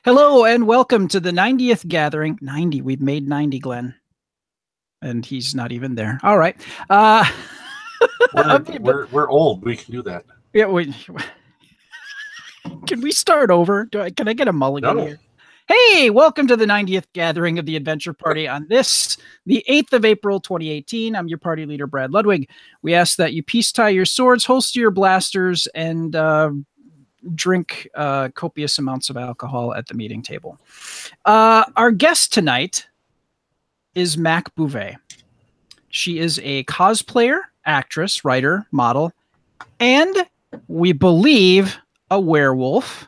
Hello and welcome to the 90th gathering. 90, we've made 90, Glenn. And he's not even there. All right. We're old. We can do that. Yeah, can we start over? Can I get a mulligan No. here? Hey, welcome to the 90th gathering of the Adventure Party on this, the 8th of April, 2018. I'm your party leader, Brad Ludwig. We ask that you peace tie your swords, holster your blasters, and drink copious amounts of alcohol at the meeting table. Our guest tonight is Mac Beauvais. She is a cosplayer, actress, writer, model, and we believe a werewolf,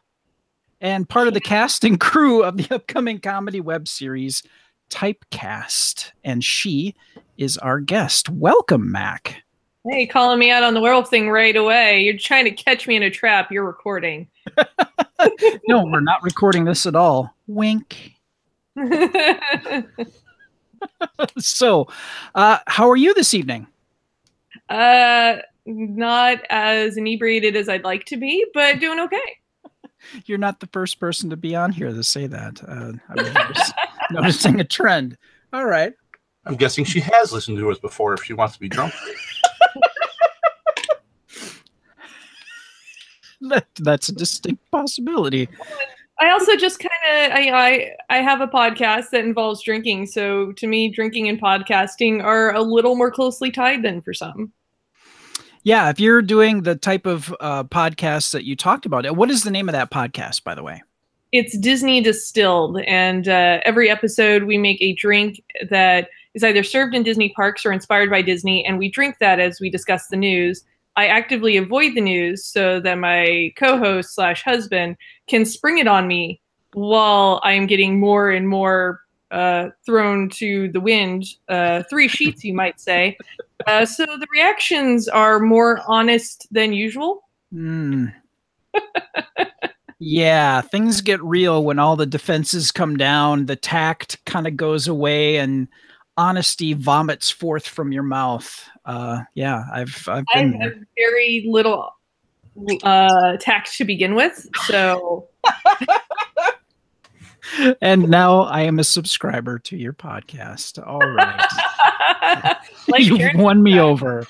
and part of the cast and crew of the upcoming comedy web series Typecast. And she is our guest. Welcome, Mac. Hey, calling me out on the werewolf thing right away. You're trying to catch me in a trap. You're recording. No, we're not recording this at all. Wink. So, how are you this evening? Not as inebriated as I'd like to be, but doing okay. You're not the first person to be on here to say that. I'm noticing a trend. All right. I'm guessing she has listened to us before if she wants to be drunk. That's a distinct possibility. I also just kind of I have a podcast that involves drinking, so to me, drinking and podcasting are a little more closely tied than for some. Yeah, if you're doing the type of podcast that you talked about, what is the name of that podcast, by the way? It's Disney Distilled, and every episode we make a drink that is either served in Disney parks or inspired by Disney, and we drink that as we discuss the news. I actively avoid the news so that my co-host / husband can spring it on me while I am getting more and more thrown to the wind. 3 sheets, you might say. So the reactions are more honest than usual. Yeah, things get real when all the defenses come down, the tact kind of goes away, and honesty vomits forth from your mouth. Yeah, I've been there. Have very little tact to begin with, so. And now I am a subscriber to your podcast. All right. You've won me over.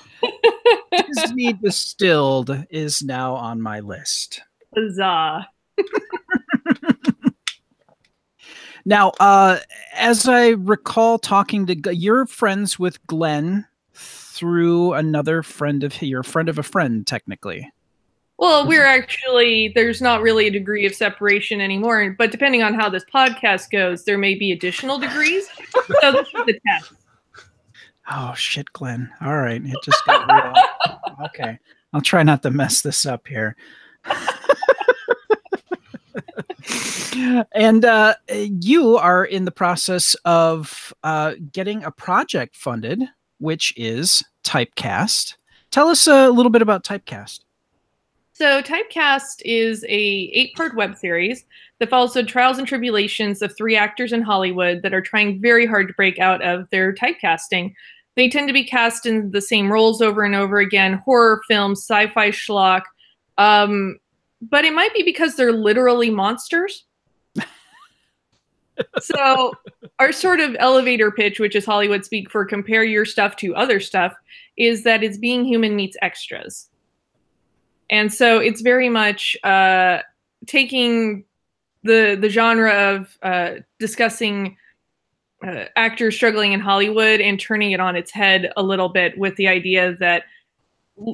Disney Distilled is now on my list. Huzzah. Now, as I recall talking to, you're friends with Glenn through another friend of your friend of a friend, technically. Well, we're actually, there's not really a degree of separation anymore, but depending on how this podcast goes, there may be additional degrees. So this is the test. Oh, shit, Glenn. All right. It just got real. Okay. I'll try not to mess this up here. And you are in the process of getting a project funded, which is Typecast. Tell us a little bit about Typecast. So Typecast is a 8-part web series that follows the trials and tribulations of 3 actors in Hollywood that are trying very hard to break out of their typecasting. They tend to be cast in the same roles over and over again, horror films, sci-fi schlock, but it might be because they're literally monsters. So our sort of elevator pitch, which is Hollywood speak for compare your stuff to other stuff, is that it's being human meets extras. And so it's very much taking the genre of discussing actors struggling in Hollywood and turning it on its head a little bit with the idea that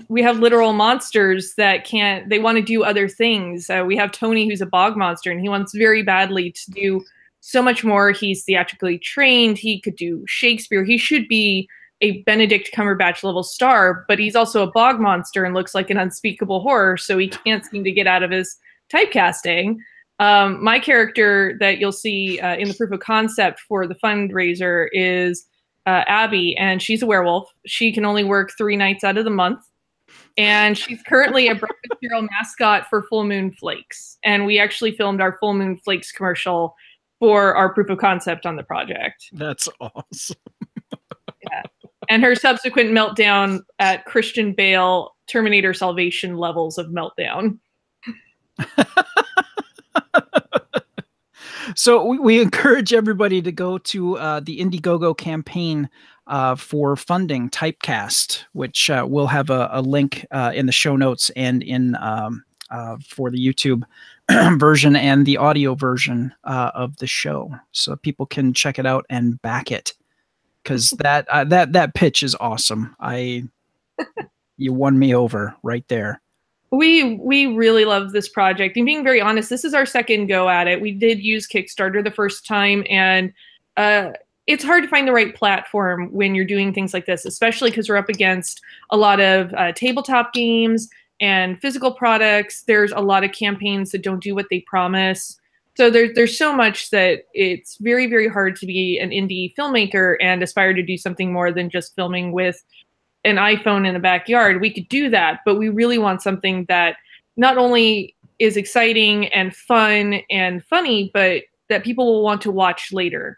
we have literal monsters that they want to do other things. We have Tony, who's a bog monster, and he wants very badly to do so much more. He's theatrically trained. He could do Shakespeare. He should be a Benedict Cumberbatch level star, but he's also a bog monster and looks like an unspeakable horror, so he can't seem to get out of his typecasting. My character that you'll see in the proof of concept for the fundraiser is Abby, and she's a werewolf. She can only work 3 nights out of the month, and she's currently a breakfast cereal mascot for Full Moon Flakes, and we actually filmed our Full Moon Flakes commercial for our proof of concept on the project. That's awesome. Yeah. And her subsequent meltdown at Christian Bale Terminator Salvation levels of meltdown. So we encourage everybody to go to the Indiegogo campaign for funding Typecast, which we'll have a link in the show notes and in for the YouTube version and the audio version of the show, so people can check it out and back it. Because that pitch is awesome. You won me over right there. We really love this project, and being very honest, this is our second go at it. We did use Kickstarter the first time, and it's hard to find the right platform when you're doing things like this, especially because we're up against a lot of tabletop games and physical products. There's a lot of campaigns that don't do what they promise. So there's so much that it's very, very hard to be an indie filmmaker and aspire to do something more than just filming with an iPhone in the backyard. We could do that, but we really want something that not only is exciting and fun and funny, but that people will want to watch later.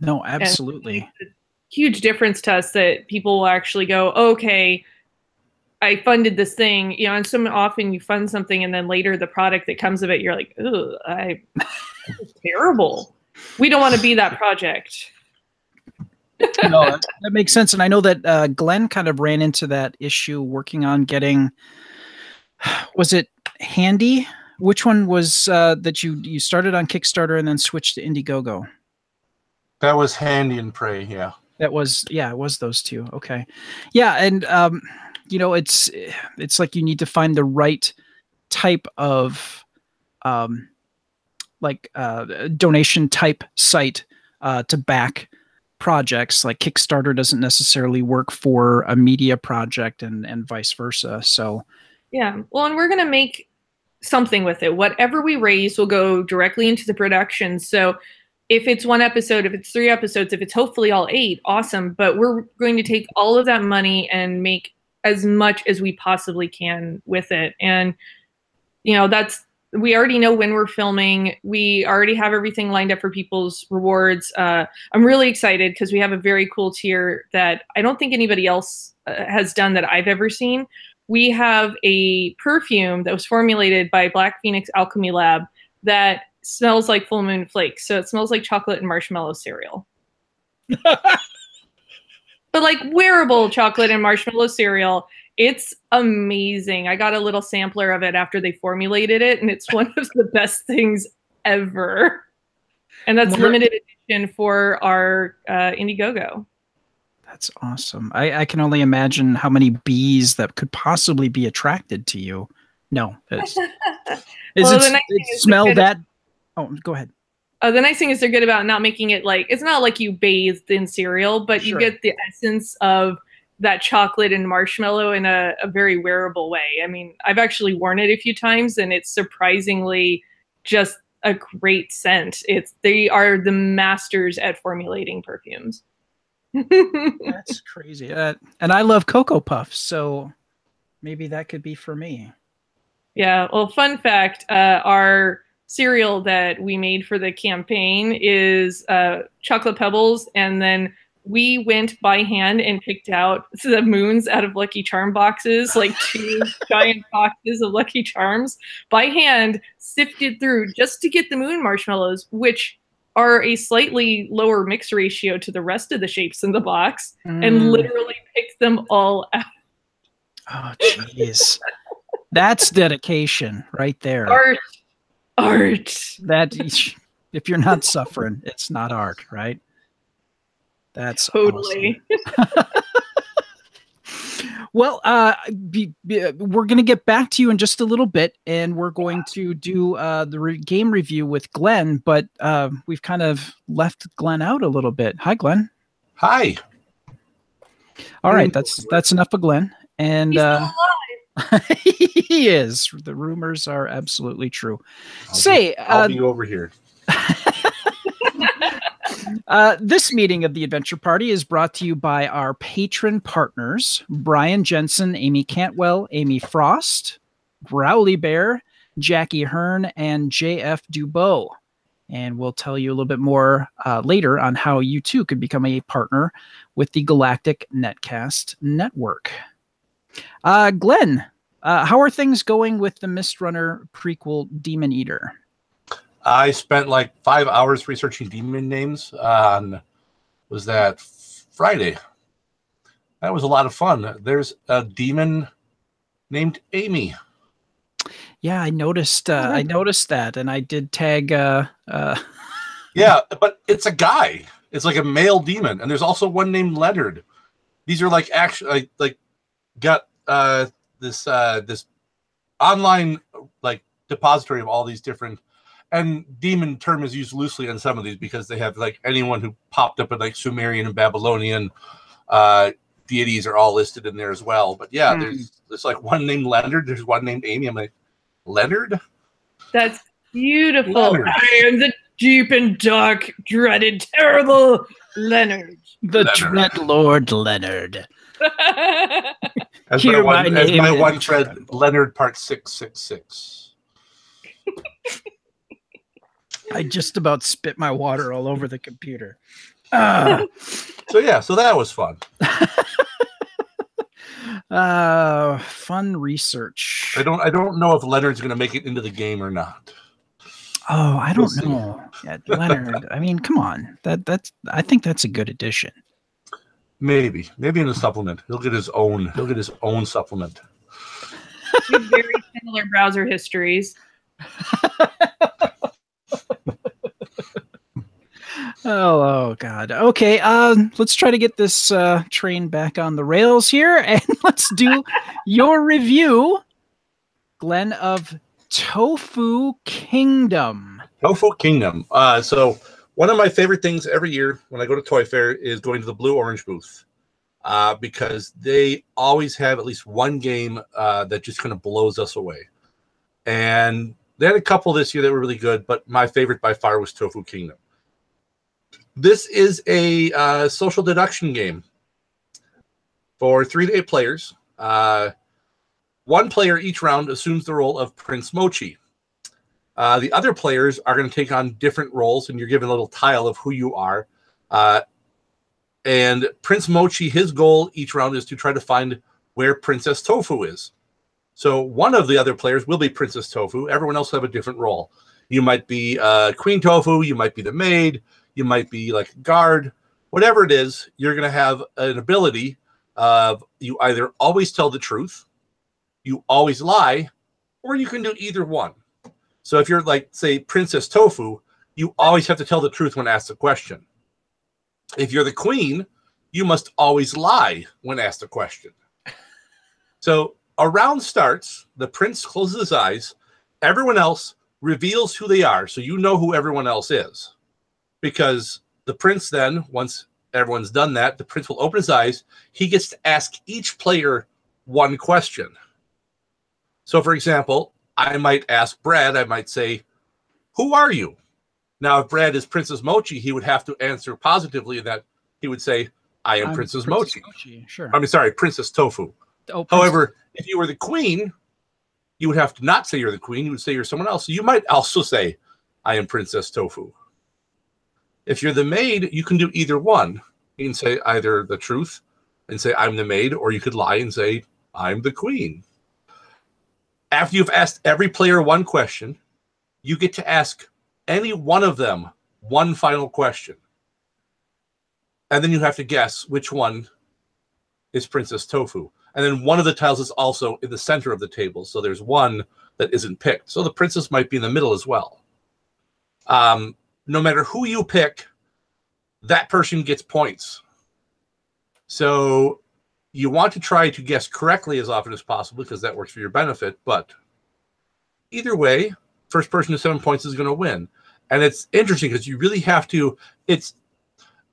No, absolutely. And it's a huge difference to us that people will actually go, okay, I funded this thing, you know, and so often you fund something and then later the product that comes of it, you're like, oh, it's terrible. We don't want to be that project. No, that makes sense. And I know that Glenn kind of ran into that issue working on getting, was it Handy? Which one was that you started on Kickstarter and then switched to Indiegogo? That was Handy and Prey, yeah. It was those two. Okay. Yeah, and you know, it's like you need to find the right type of donation type site to back projects. Like Kickstarter doesn't necessarily work for a media project and vice versa. So yeah, well, and we're going to make something with it. Whatever we raise will go directly into the production. So if it's one episode, if it's 3 episodes, if it's hopefully all 8, awesome. But we're going to take all of that money and make as much as we possibly can with it. And, you know, we already know when we're filming. We already have everything lined up for people's rewards. I'm really excited because we have a very cool tier that I don't think anybody else has done that I've ever seen. We have a perfume that was formulated by Black Phoenix Alchemy Lab that smells like Full Moon Flakes. So it smells like chocolate and marshmallow cereal. But like wearable chocolate and marshmallow cereal. It's amazing. I got a little sampler of it after they formulated it, and it's one of the best things ever. And that's limited edition for our Indiegogo. That's awesome. I can only imagine how many bees that could possibly be attracted to you. No. Smell that? Oh, go ahead. The nice thing is they're good about not making it like, it's not like you bathed in cereal, but you get the essence of that chocolate and marshmallow in a very wearable way. I mean, I've actually worn it a few times and it's surprisingly just a great scent. They are the masters at formulating perfumes. That's crazy. And I love Cocoa Puffs, so maybe that could be for me. Yeah. Well, fun fact, our cereal that we made for the campaign is chocolate pebbles, and then we went by hand and picked out the moons out of Lucky Charm boxes, like 2 giant boxes of Lucky Charms by hand, sifted through just to get the moon marshmallows, which are a slightly lower mix ratio to the rest of the shapes in the box, and literally picked them all out. Oh, jeez. That's dedication right there. Art. That, if you're not suffering, it's not art, right? That's totally awesome. Well, we're going to get back to you in just a little bit, and we're going to do the game review with Glenn, but we've kind of left Glenn out a little bit. Hi, Glenn. Hi. All right, that's enough of Glenn. And he's still alive. He is. The rumors are absolutely true. I'll be over here. This meeting of the Adventure Party is brought to you by our patron partners, Brian Jensen, Amy Cantwell, Amy Frost, Growly Bear, Jackie Hearn, and JF Dubois. And we'll tell you a little bit more later on how you too could become a partner with the Galactic Netcast Network. Glenn, how are things going with the Mist Runner prequel, Demon Eater? I spent like 5 hours researching demon names on, was that Friday? That was a lot of fun. There's a demon named Amy. Yeah, I noticed. I noticed that, and I did tag. Yeah, but it's a guy. It's like a male demon, and there's also one named Leonard. These are like actually like got this online like depository of all these different, and demon term is used loosely on some of these because they have like anyone who popped up in like Sumerian and Babylonian deities are all listed in there as well. But yeah, there's like one named Leonard. There's one named Amy. I'm like, Leonard? That's beautiful. Leonard. I am the deep and dark, dreaded, terrible Leonard. The Dread Lord Leonard. As Hear my name one and thread, tremble. Leonard Part 666. I just about spit my water all over the computer. So that was fun. Fun research. I don't know if Leonard's going to make it into the game or not. Oh, I don't We'll know. Yeah, Leonard. I mean, come on. I think that's a good addition. Maybe in the supplement. He'll get his own supplement. We have very similar browser histories. Oh God. Okay. Let's try to get this train back on the rails here, and let's do your review, Glenn, of Tofu Kingdom. Tofu Kingdom. So one of my favorite things every year when I go to Toy Fair is going to the Blue Orange booth, because they always have at least one game that just kind of blows us away. And they had a couple this year that were really good, but my favorite by far was Tofu Kingdom. This is a social deduction game for 3 to 8 players. One player each round assumes the role of Prince Mochi. The other players are going to take on different roles, and you're given a little tile of who you are. And Prince Mochi, his goal each round is to try to find where Princess Tofu is. So one of the other players will be Princess Tofu. Everyone else will have a different role. You might be Queen Tofu. You might be the maid. You might be like a guard. Whatever it is, you're going to have an ability of you either always tell the truth, you always lie, or you can do either one. So if you're like, say, Princess Tofu, you always have to tell the truth when asked a question. If you're the queen, you must always lie when asked a question. So a round starts, the prince closes his eyes, everyone else reveals who they are, so you know who everyone else is. Because the prince then, once everyone's done that, the prince will open his eyes, he gets to ask each player one question. So for example, I might ask Brad, I might say, who are you? Now, if Brad is Princess Mochi, he would have to answer positively that he would say, I'm Princess Mochi. Sure. I mean, sorry, Princess Tofu. Oh, However, if you were the queen, you would have to not say you're the queen. You would say you're someone else. So you might also say, I am Princess Tofu. If you're the maid, you can do either one. You can say either the truth and say, I'm the maid, or you could lie and say, I'm the queen. After you've asked every player one question, you get to ask any one of them one final question. And then you have to guess which one is Princess Tofu. And then one of the tiles is also in the center of the table. So there's one that isn't picked. So the princess might be in the middle as well. No matter who you pick, that person gets points. So you want to try to guess correctly as often as possible because that works for your benefit. But either way, first person to 7 points is going to win. And it's interesting because you really have to, it's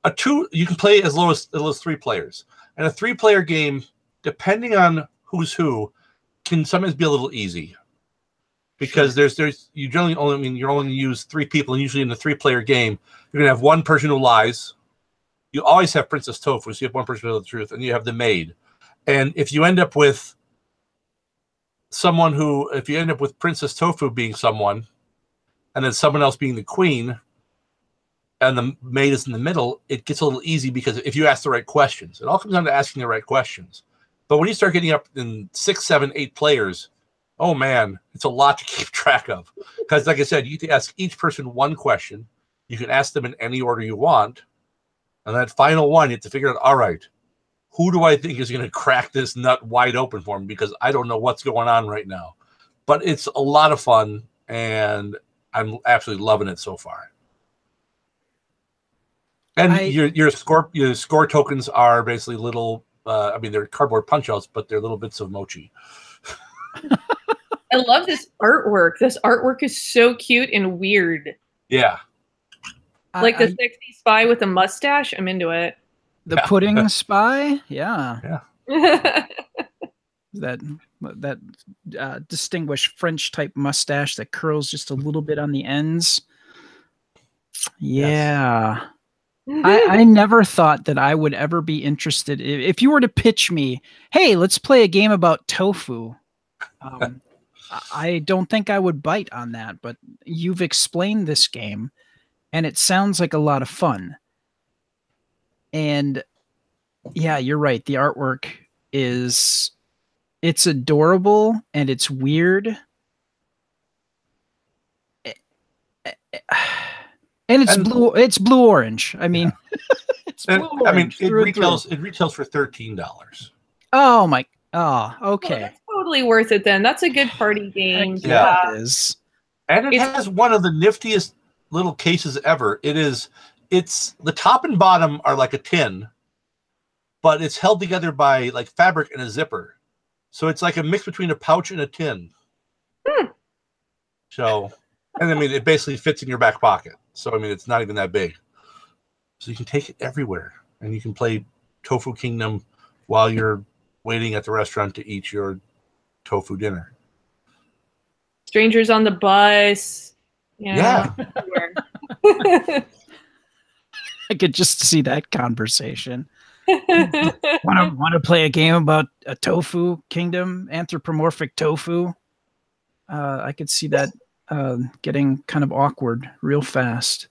a two, you can play as low as 3 players. And a 3-player game, depending on who's who, can sometimes be a little easy. Because there's you generally only, I mean, you're only going to use 3 people, and usually in a 3-player game, you're going to have one person who lies. You always have Princess Tofu, so you have one person who knows the truth, and you have the maid. And if you end up with someone who, if you end up with Princess Tofu being someone, and then someone else being the queen, and the maid is in the middle, it gets a little easy because if you ask the right questions, it all comes down to asking the right questions. But when you start getting up in 6, 7, 8 players, Oh man, it's a lot to keep track of. Because like I said, you can ask each person one question. You can ask them in any order you want. And that final one, you have to figure out, all right, who do I think is going to crack this nut wide open for me? Because I don't know what's going on right now. But it's a lot of fun, and I'm absolutely loving it so far. And your score tokens are basically little, they're cardboard punch-outs, but they're little bits of mochi. I love this artwork. This artwork is so cute and weird. Yeah. Like the sexy spy with a mustache. I'm into it. The pudding spy? Yeah. Yeah. that distinguished French type mustache that curls just a little bit on the ends. Yeah. Yes. I never thought that I would ever be interested. If you were to pitch me, hey, let's play a game about tofu. I don't think I would bite on that, but you've explained this game and it sounds like a lot of fun. And yeah, you're right. The artwork it's adorable and it's weird. And it's blue orange. I mean, it's blue orange. It retails for $13. Oh my. Oh, okay. Oh, that's totally worth it then. That's a good party game. Yeah, it is. And it has one of the niftiest little cases ever. It's the top and bottom are like a tin, but it's held together by like fabric and a zipper. So it's like a mix between a pouch and a tin. So, and it basically fits in your back pocket. So, it's not even that big. So you can take it everywhere and you can play Tofu Kingdom while you're waiting at the restaurant to eat your tofu dinner. Strangers on the bus. Yeah. I could just see that conversation. Want to play a game about a tofu kingdom, anthropomorphic tofu? I could see that getting kind of awkward real fast.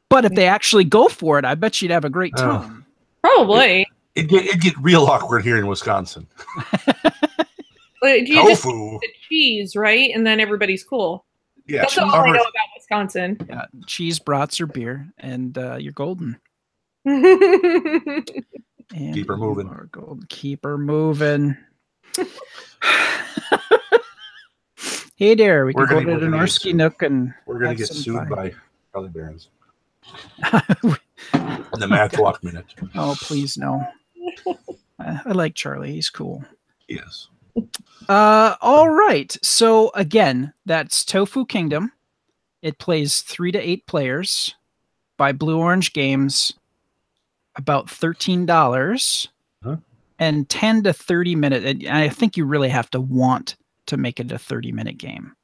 But if they actually go for it, I bet you'd have a great time. Probably. It'd get real awkward here in Wisconsin. You just the cheese, right? And then everybody's cool. Yeah, that's all I know about Wisconsin. Yeah, cheese, brats, or beer, and you're golden. And keep her moving. Keep her moving. Hey there, we can go to the Norsky Nook and we're gonna get sued by Charlie Barons. In the Mac Walk Minute. Oh, please no. I like Charlie. He's cool. Yes. All right. So again, that's Tofu Kingdom. It plays 3 to 8 players by Blue Orange Games. About $13 and 10 to 30 minutes. I think you really have to want to make it a 30-minute game.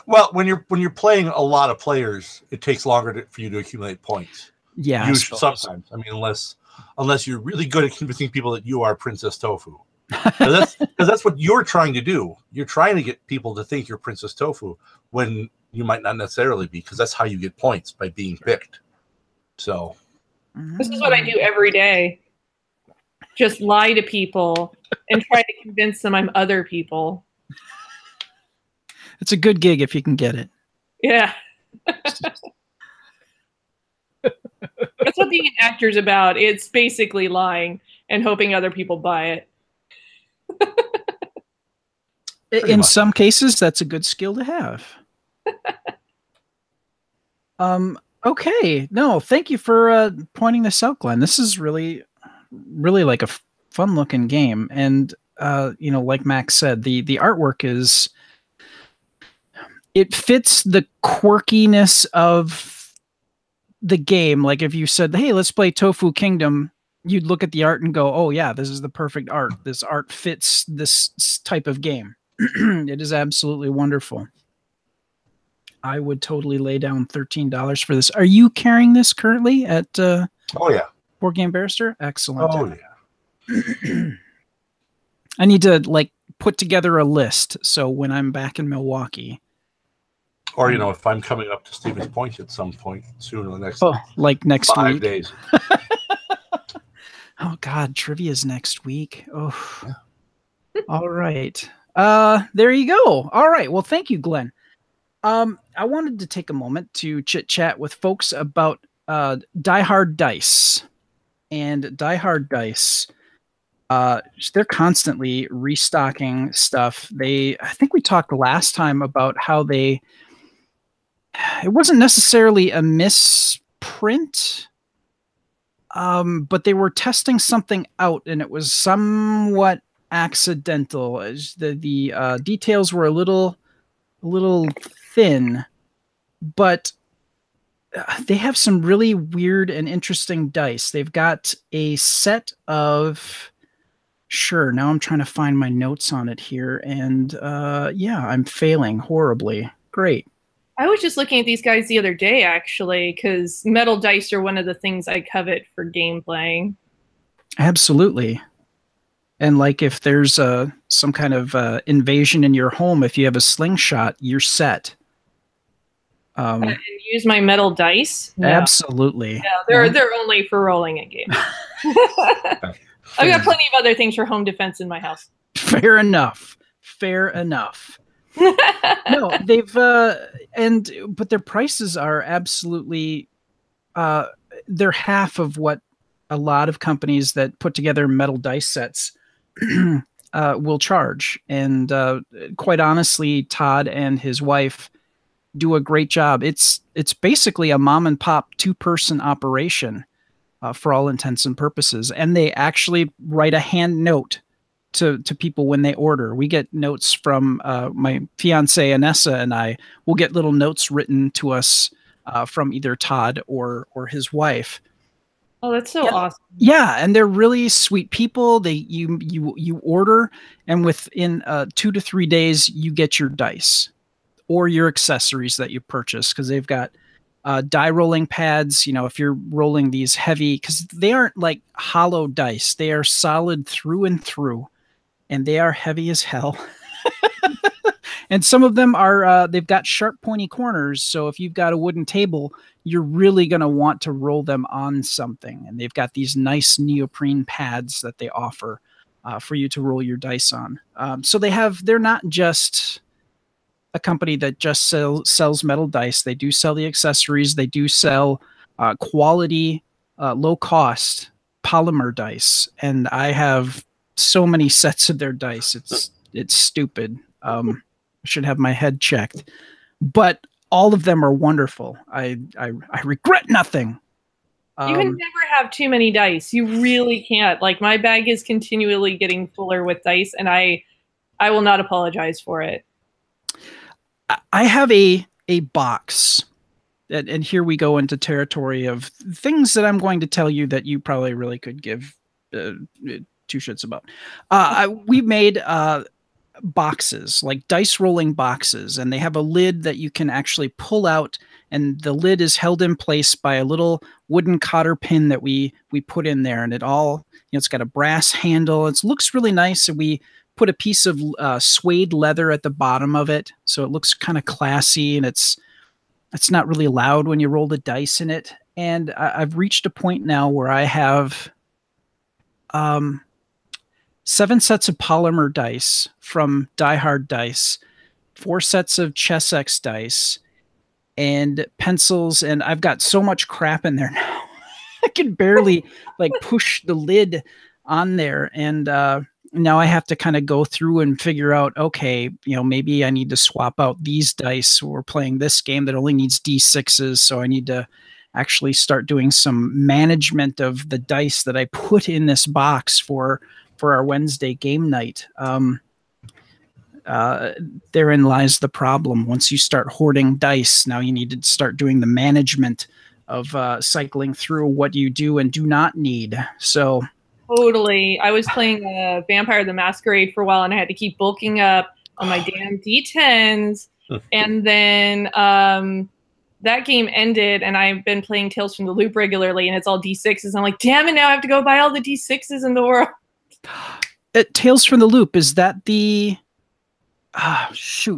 Well, when you're playing a lot of players, it takes longer for you to accumulate points. Yeah, sometimes. Unless you're really good at convincing people that you are Princess Tofu, because that's what you're trying to do. You're trying to get people to think you're Princess Tofu when you might not necessarily be, because that's how you get points, by being picked. So this is what I do every day. Just lie to people and try to convince them I'm other people. It's a good gig if you can get it. Yeah. That's what being an actor's about. It's basically lying and hoping other people buy it. In some cases, that's a good skill to have. Okay. No, thank you for pointing this out, Glenn. This is really, really like a fun-looking game. And, like Max said, the artwork is... It fits the quirkiness of the game. Like if you said, hey, let's play Tofu Kingdom, you'd look at the art and go, oh yeah, this is the perfect art. This art fits this type of game. It is absolutely wonderful. I would totally lay down $13 for this. Are you carrying this currently at oh yeah, Board Game Barrister? Excellent. Oh yeah. I need to put together a list so when I'm back in Milwaukee, or if I'm coming up to Stevens Point at some point soon in the next next 5 week. days. Oh God, trivia's next week. Oh, yeah. All right. There you go. All right. Well, thank you, Glenn. I wanted to take a moment to chit chat with folks about Die Hard Dice. And Die Hard Dice, they're constantly restocking stuff. I think we talked last time about how it wasn't necessarily a misprint, but they were testing something out, and it was somewhat accidental. As the details were a little thin, but they have some really weird and interesting dice. They've got a set of, sure, now I'm trying to find my notes on it here, and yeah, I'm failing horribly. Great. I was just looking at these guys the other day, actually, because metal dice are one of the things I covet for game playing. Absolutely. And like if there's some kind of invasion in your home, if you have a slingshot, you're set. And use my metal dice? No. Absolutely. No, they're only for rolling a game. I've got plenty of other things for home defense in my house. Fair enough. Fair enough. No, but their prices are absolutely they're half of what a lot of companies that put together metal dice sets will charge. And quite honestly, Todd and his wife do a great job. It's basically a mom and pop 2-person operation for all intents and purposes. And they actually write a hand note to people when they order. We get notes from my fiance Anessa, and I will get little notes written to us from either Todd or his wife. Oh, that's so awesome. Yeah, and they're really sweet people. You order, and within 2 to 3 days you get your dice or your accessories that you purchase, because they've got die rolling pads. You know, if you're rolling these heavy, because they aren't like hollow dice, they are solid through and through, and they are heavy as hell. And some of them are they've got sharp pointy corners, so if you've got a wooden table, you're really going to want to roll them on something. And they've got these nice neoprene pads that they offer for you to roll your dice on. So they're not just a company that just sells metal dice. They do sell the accessories. They do sell quality, low cost polymer dice. And I have so many sets of their dice. It's stupid. I should have my head checked, but all of them are wonderful. I regret nothing. You can never have too many dice. You really can't. Like, my bag is continually getting fuller with dice, and I will not apologize for it. I have a box, and here we go into territory of things that I'm going to tell you that you probably really could give 2 shits about. We made boxes, like dice rolling boxes, and they have a lid that you can actually pull out, and the lid is held in place by a little wooden cotter pin that we put in there, and it's got a brass handle. It looks really nice, and we put a piece of suede leather at the bottom of it, so it looks kind of classy, and it's not really loud when you roll the dice in it. And I've reached a point now where I have 7 sets of polymer dice from Die Hard Dice, 4 sets of Chessex dice, and pencils, and I've got so much crap in there now. I can barely like push the lid on there, and now I have to kind of go through and figure out, okay, maybe I need to swap out these dice. We're playing this game that only needs D6s, so I need to actually start doing some management of the dice that I put in this box for our Wednesday game night. Therein lies the problem. Once you start hoarding dice, now you need to start doing the management of cycling through what you do and do not need. So totally. I was playing Vampire the Masquerade for a while, and I had to keep bulking up on my damn D10s. And then that game ended, and I've been playing Tales from the Loop regularly, and it's all D6s. I'm like, damn it, now I have to go buy all the D6s in the world. Tales from the Loop, is that the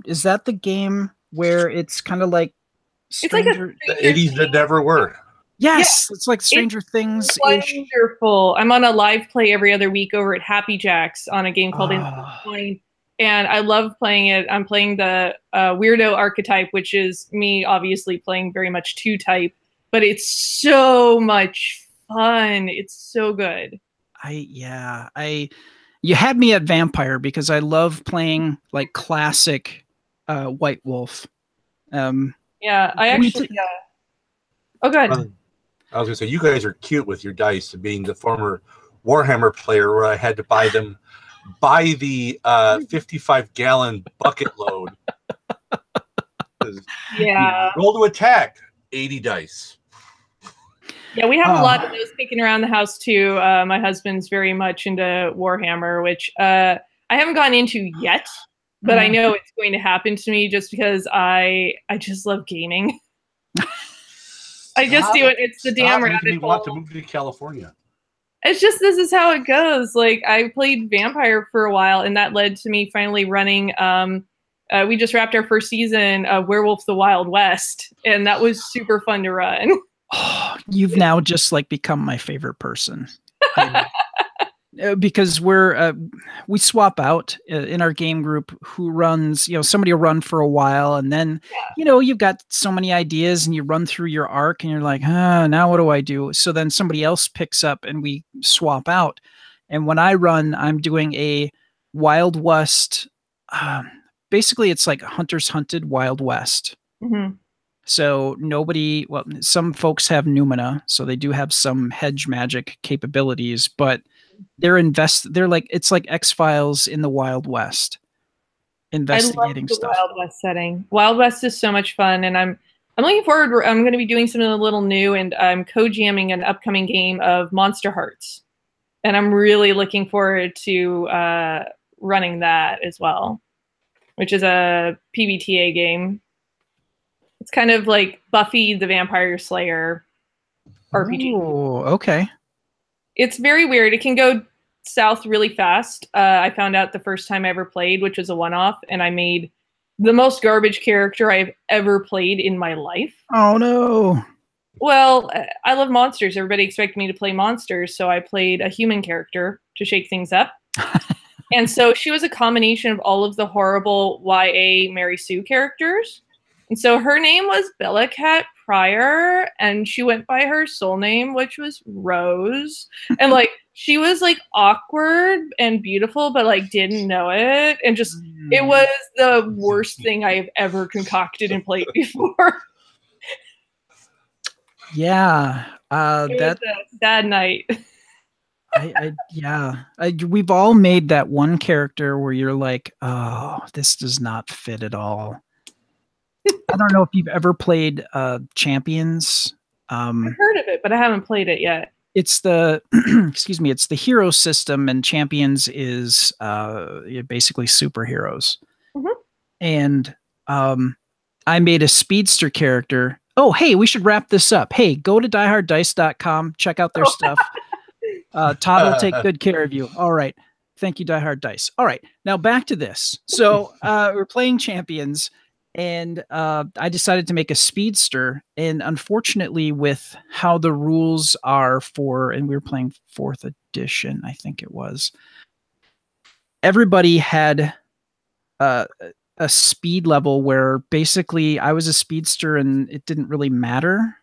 is that the game where it's kind of like Stranger, the 80s that never were? Yes, yeah. It's like Stranger Things. Wonderful. I'm on a live play every other week over at Happy Jacks on a game called Point. and I love playing it. I'm playing the weirdo archetype, which is me, obviously playing very much 2-type, but it's so much fun. It's so good. You had me at vampire because I love playing like classic White Wolf. Yeah, I actually. Oh, good. I was gonna say you guys are cute with your dice, being the former Warhammer player, where I had to buy the 55-gallon bucket load. Yeah. Roll to attack, 80 dice. Yeah, we have a lot of those kicking around the house too. My husband's very much into Warhammer, which I haven't gone into yet, but I know it's going to happen to me just because I just love gaming. I just do it. It's the damn rabbit hole. You want to move to California. It's just, this is how it goes. Like, I played Vampire for a while, and that led to me finally running. We just wrapped our first season of Werewolf the Wild West, and that was super fun to run. Oh, you've now just like become my favorite person. Because we swap out in our game group who runs, somebody will run for a while, and then you've got so many ideas and you run through your arc and you're like, now what do I do? So then somebody else picks up and we swap out. And when I run, I'm doing a Wild West. Basically it's like Hunters Hunted Wild West. Mm-hmm. So some folks have Numina, so they do have some hedge magic capabilities, but it's like X-Files in the Wild West, investigating I love the stuff. Wild West setting. Wild West is so much fun, and I'm looking forward. I'm going to be doing something a little new, and I'm co-jamming an upcoming game of Monster Hearts, and I'm really looking forward to running that as well, which is a PBTA game. It's kind of like Buffy the Vampire Slayer RPG. Oh, okay. It's very weird. It can go south really fast. I found out the first time I ever played, which was a one-off, and I made the most garbage character I've ever played in my life. Oh, no. Well, I love monsters. Everybody expected me to play monsters, so I played a human character to shake things up. And so she was a combination of all of the horrible YA Mary Sue characters. And so her name was Bella Cat Pryor, and she went by her soul name, which was Rose. And like, she was like awkward and beautiful, but like didn't know it. And just, it was the worst thing I have ever concocted and played before. Yeah. It was a sad night. We've all made that one character where you're like, oh, this does not fit at all. I don't know if you've ever played Champions. I've heard of it, but I haven't played it yet. It's the it's the hero system, and Champions is basically superheroes. Mm-hmm. And I made a speedster character. Oh, hey, we should wrap this up. Hey, go to dieharddice.com, check out their stuff. Todd will take good care of you. All right. Thank you, Die Hard Dice. All right. Now back to this. So we're playing Champions, and I decided to make a speedster. And unfortunately, with how the rules are and we were playing 4th edition, I think it was, everybody had a speed level where basically I was a speedster and it didn't really matter.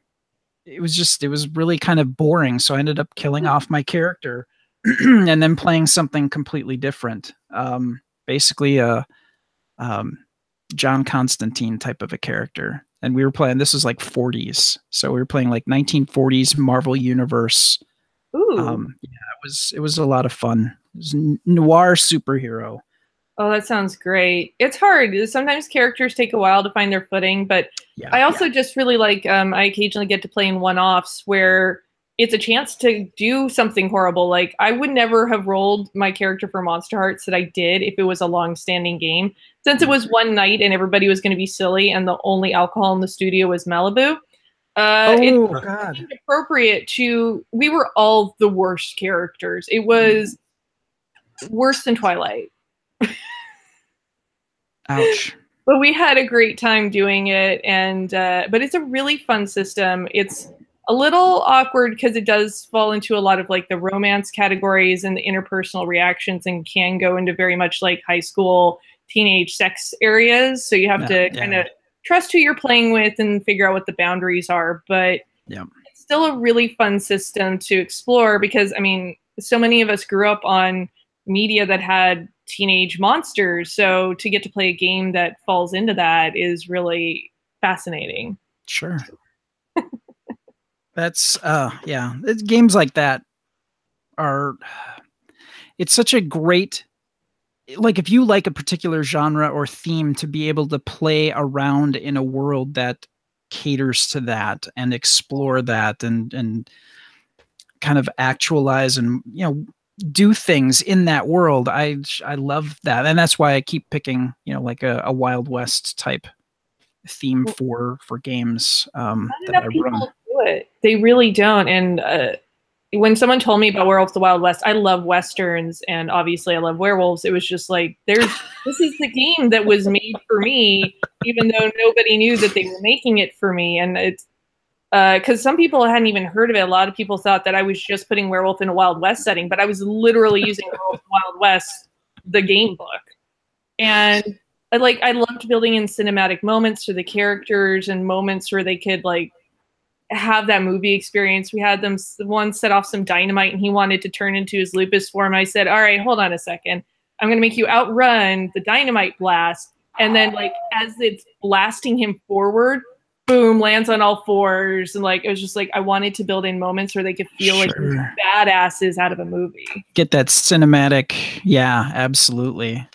It was really kind of boring. So I ended up killing off my character and then playing something completely different. Basically John Constantine type of a character. And we were playing, this was like 40s. So we were playing like 1940s Marvel Universe. Ooh. It was a lot of fun. It was noir superhero. Oh, that sounds great. It's hard. Sometimes characters take a while to find their footing, but I also just really like, I occasionally get to play in one-offs where it's a chance to do something horrible. Like, I would never have rolled my character for Monster Hearts that I did if it was a long-standing game. Since it was one night and everybody was going to be silly and the only alcohol in the studio was Malibu, it seemed appropriate we were all the worst characters. It was worse than Twilight. Ouch. But we had a great time doing it, and but it's a really fun system. It's a little awkward because it does fall into a lot of like the romance categories and the interpersonal reactions, and can go into very much like high school, teenage sex areas. So you have to kind of trust who you're playing with and figure out what the boundaries are. But it's still a really fun system to explore because, I mean, so many of us grew up on media that had teenage monsters. So to get to play a game that falls into that is really fascinating. Sure. That's games like that it's such a great, like, if you like a particular genre or theme, to be able to play around in a world that caters to that and explore that and kind of actualize and, you know, do things in that world. I love that. And that's why I keep picking, you know, like a Wild West type theme for games Not that enough I people run. do it. They really don't. And when someone told me about Werewolf the Wild West, I love westerns and obviously I love werewolves. It was just like, this is the game that was made for me, even though nobody knew that they were making it for me. And it's because some people hadn't even heard of it. A lot of people thought that I was just putting werewolf in a Wild West setting, but I was literally using Werewolf the Wild West, the game book. And I loved building in cinematic moments for the characters and moments where they could like have that movie experience. We had one set off some dynamite and he wanted to turn into his lupus form. I said, all right, hold on a second. I'm going to make you outrun the dynamite blast. And then like, as it's blasting him forward, boom, lands on all fours. And like, it was just like, I wanted to build in moments where they could feel like badasses out of a movie. Get that cinematic. Yeah, absolutely.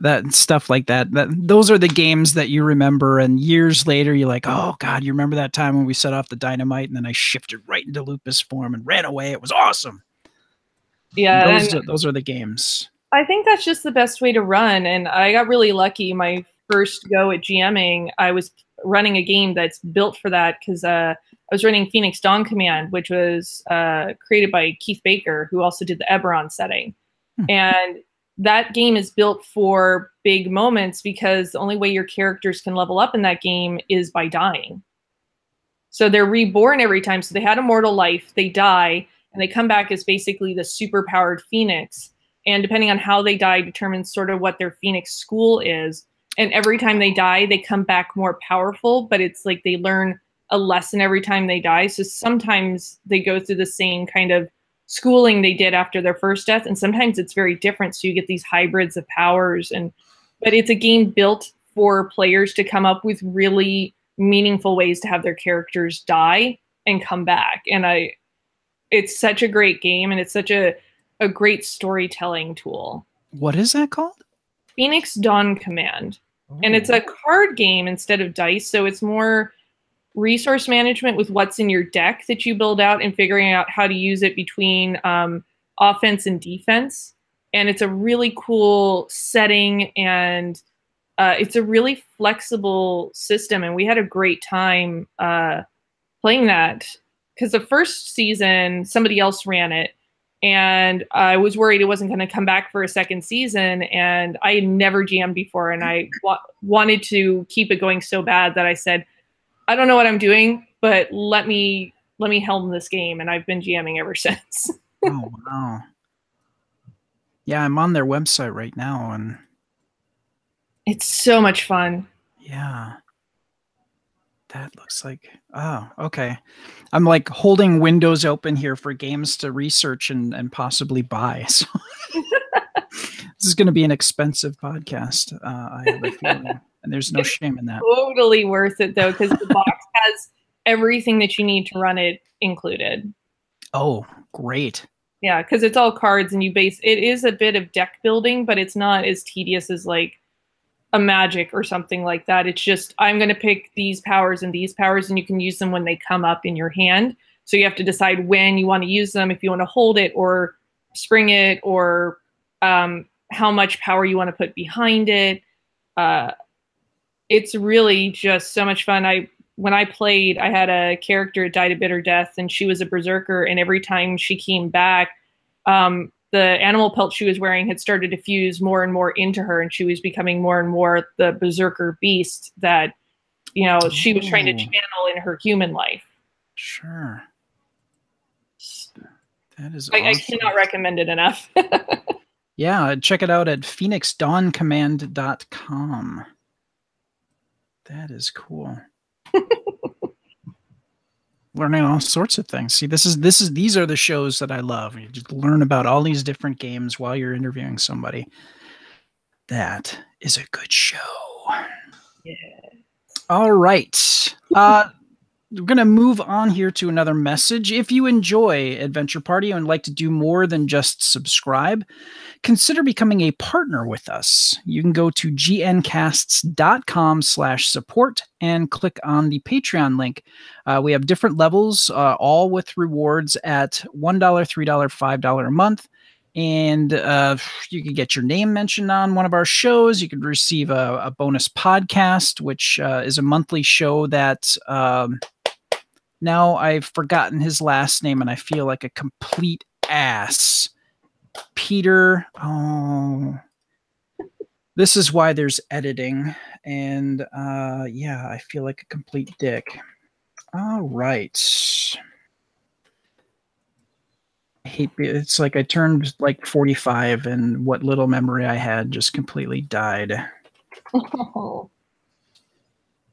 That stuff like that. Those are the games that you remember, and years later you're like, oh God, you remember that time when we set off the dynamite and then I shifted right into lupus form and ran away. It was awesome. Yeah. Those are the games. I think that's just the best way to run. And I got really lucky. My first go at GMing, I was running a game that's built for that because I was running Phoenix Dawn Command, which was created by Keith Baker, who also did the Eberron setting. And that game is built for big moments because the only way your characters can level up in that game is by dying. So they're reborn every time. So they had a mortal life, they die, and they come back as basically the super-powered Phoenix. And depending on how they die determines sort of what their Phoenix school is. And every time they die, they come back more powerful, but it's like they learn a lesson every time they die. So sometimes they go through the same kind of schooling they did after their first death, and sometimes it's very different. So you get these hybrids of powers, but it's a game built for players to come up with really meaningful ways to have their characters die and come back. And it's such a great game, and it's such a great storytelling tool. What is that called? Phoenix Dawn Command. And it's a card game instead of dice, so it's more resource management with what's in your deck that you build out and figuring out how to use it between offense and defense. And it's a really cool setting, and it's a really flexible system. And we had a great time playing that because the first season, somebody else ran it. And I was worried it wasn't going to come back for a second season. And I had never GM'd before. And I wanted to keep it going so bad that I said, I don't know what I'm doing, but let me helm this game. And I've been GMing ever since. Oh, wow. Yeah, I'm on their website right now. And it's so much fun. Yeah. That looks like, oh, okay. I'm like holding windows open here for games to research and possibly buy. So this is going to be an expensive podcast. I have a feeling, and there's no shame in that. Totally worth it though, because the box has everything that you need to run it included. Oh, great. Yeah, because it's all cards, and it is a bit of deck building, but it's not as tedious as like a Magic or something like that. It's just, I'm going to pick these powers, and you can use them when they come up in your hand. So you have to decide when you want to use them, if you want to hold it or spring it, or how much power you want to put behind it. It's really just so much fun. When I played, I had a character that died a bitter death, and she was a berserker, and every time she came back, the animal pelt she was wearing had started to fuse more and more into her, and she was becoming more and more the berserker beast that, she was trying to channel in her human life. Sure. That is I awesome. cannot recommend it enough. Yeah, check it out at phoenixdawncommand.com. That is cool. Learning all sorts of things. See, these are the shows that I love. You just learn about all these different games while you're interviewing somebody. That is a good show. Yeah. All right. We're going to move on here to another message. If you enjoy Adventure Party and would like to do more than just subscribe, consider becoming a partner with us. You can go to gncasts.com/support and click on the Patreon link. We have different levels, all with rewards at $1, $3, $5 a month. And you can get your name mentioned on one of our shows. You could receive a bonus podcast, which is a monthly show that now I've forgotten his last name and I feel like a complete ass. Peter. Oh, this is why there's editing. And yeah, I feel like a complete dick. All right. I hate it's like I turned like 45 and what little memory I had just completely died. Oh.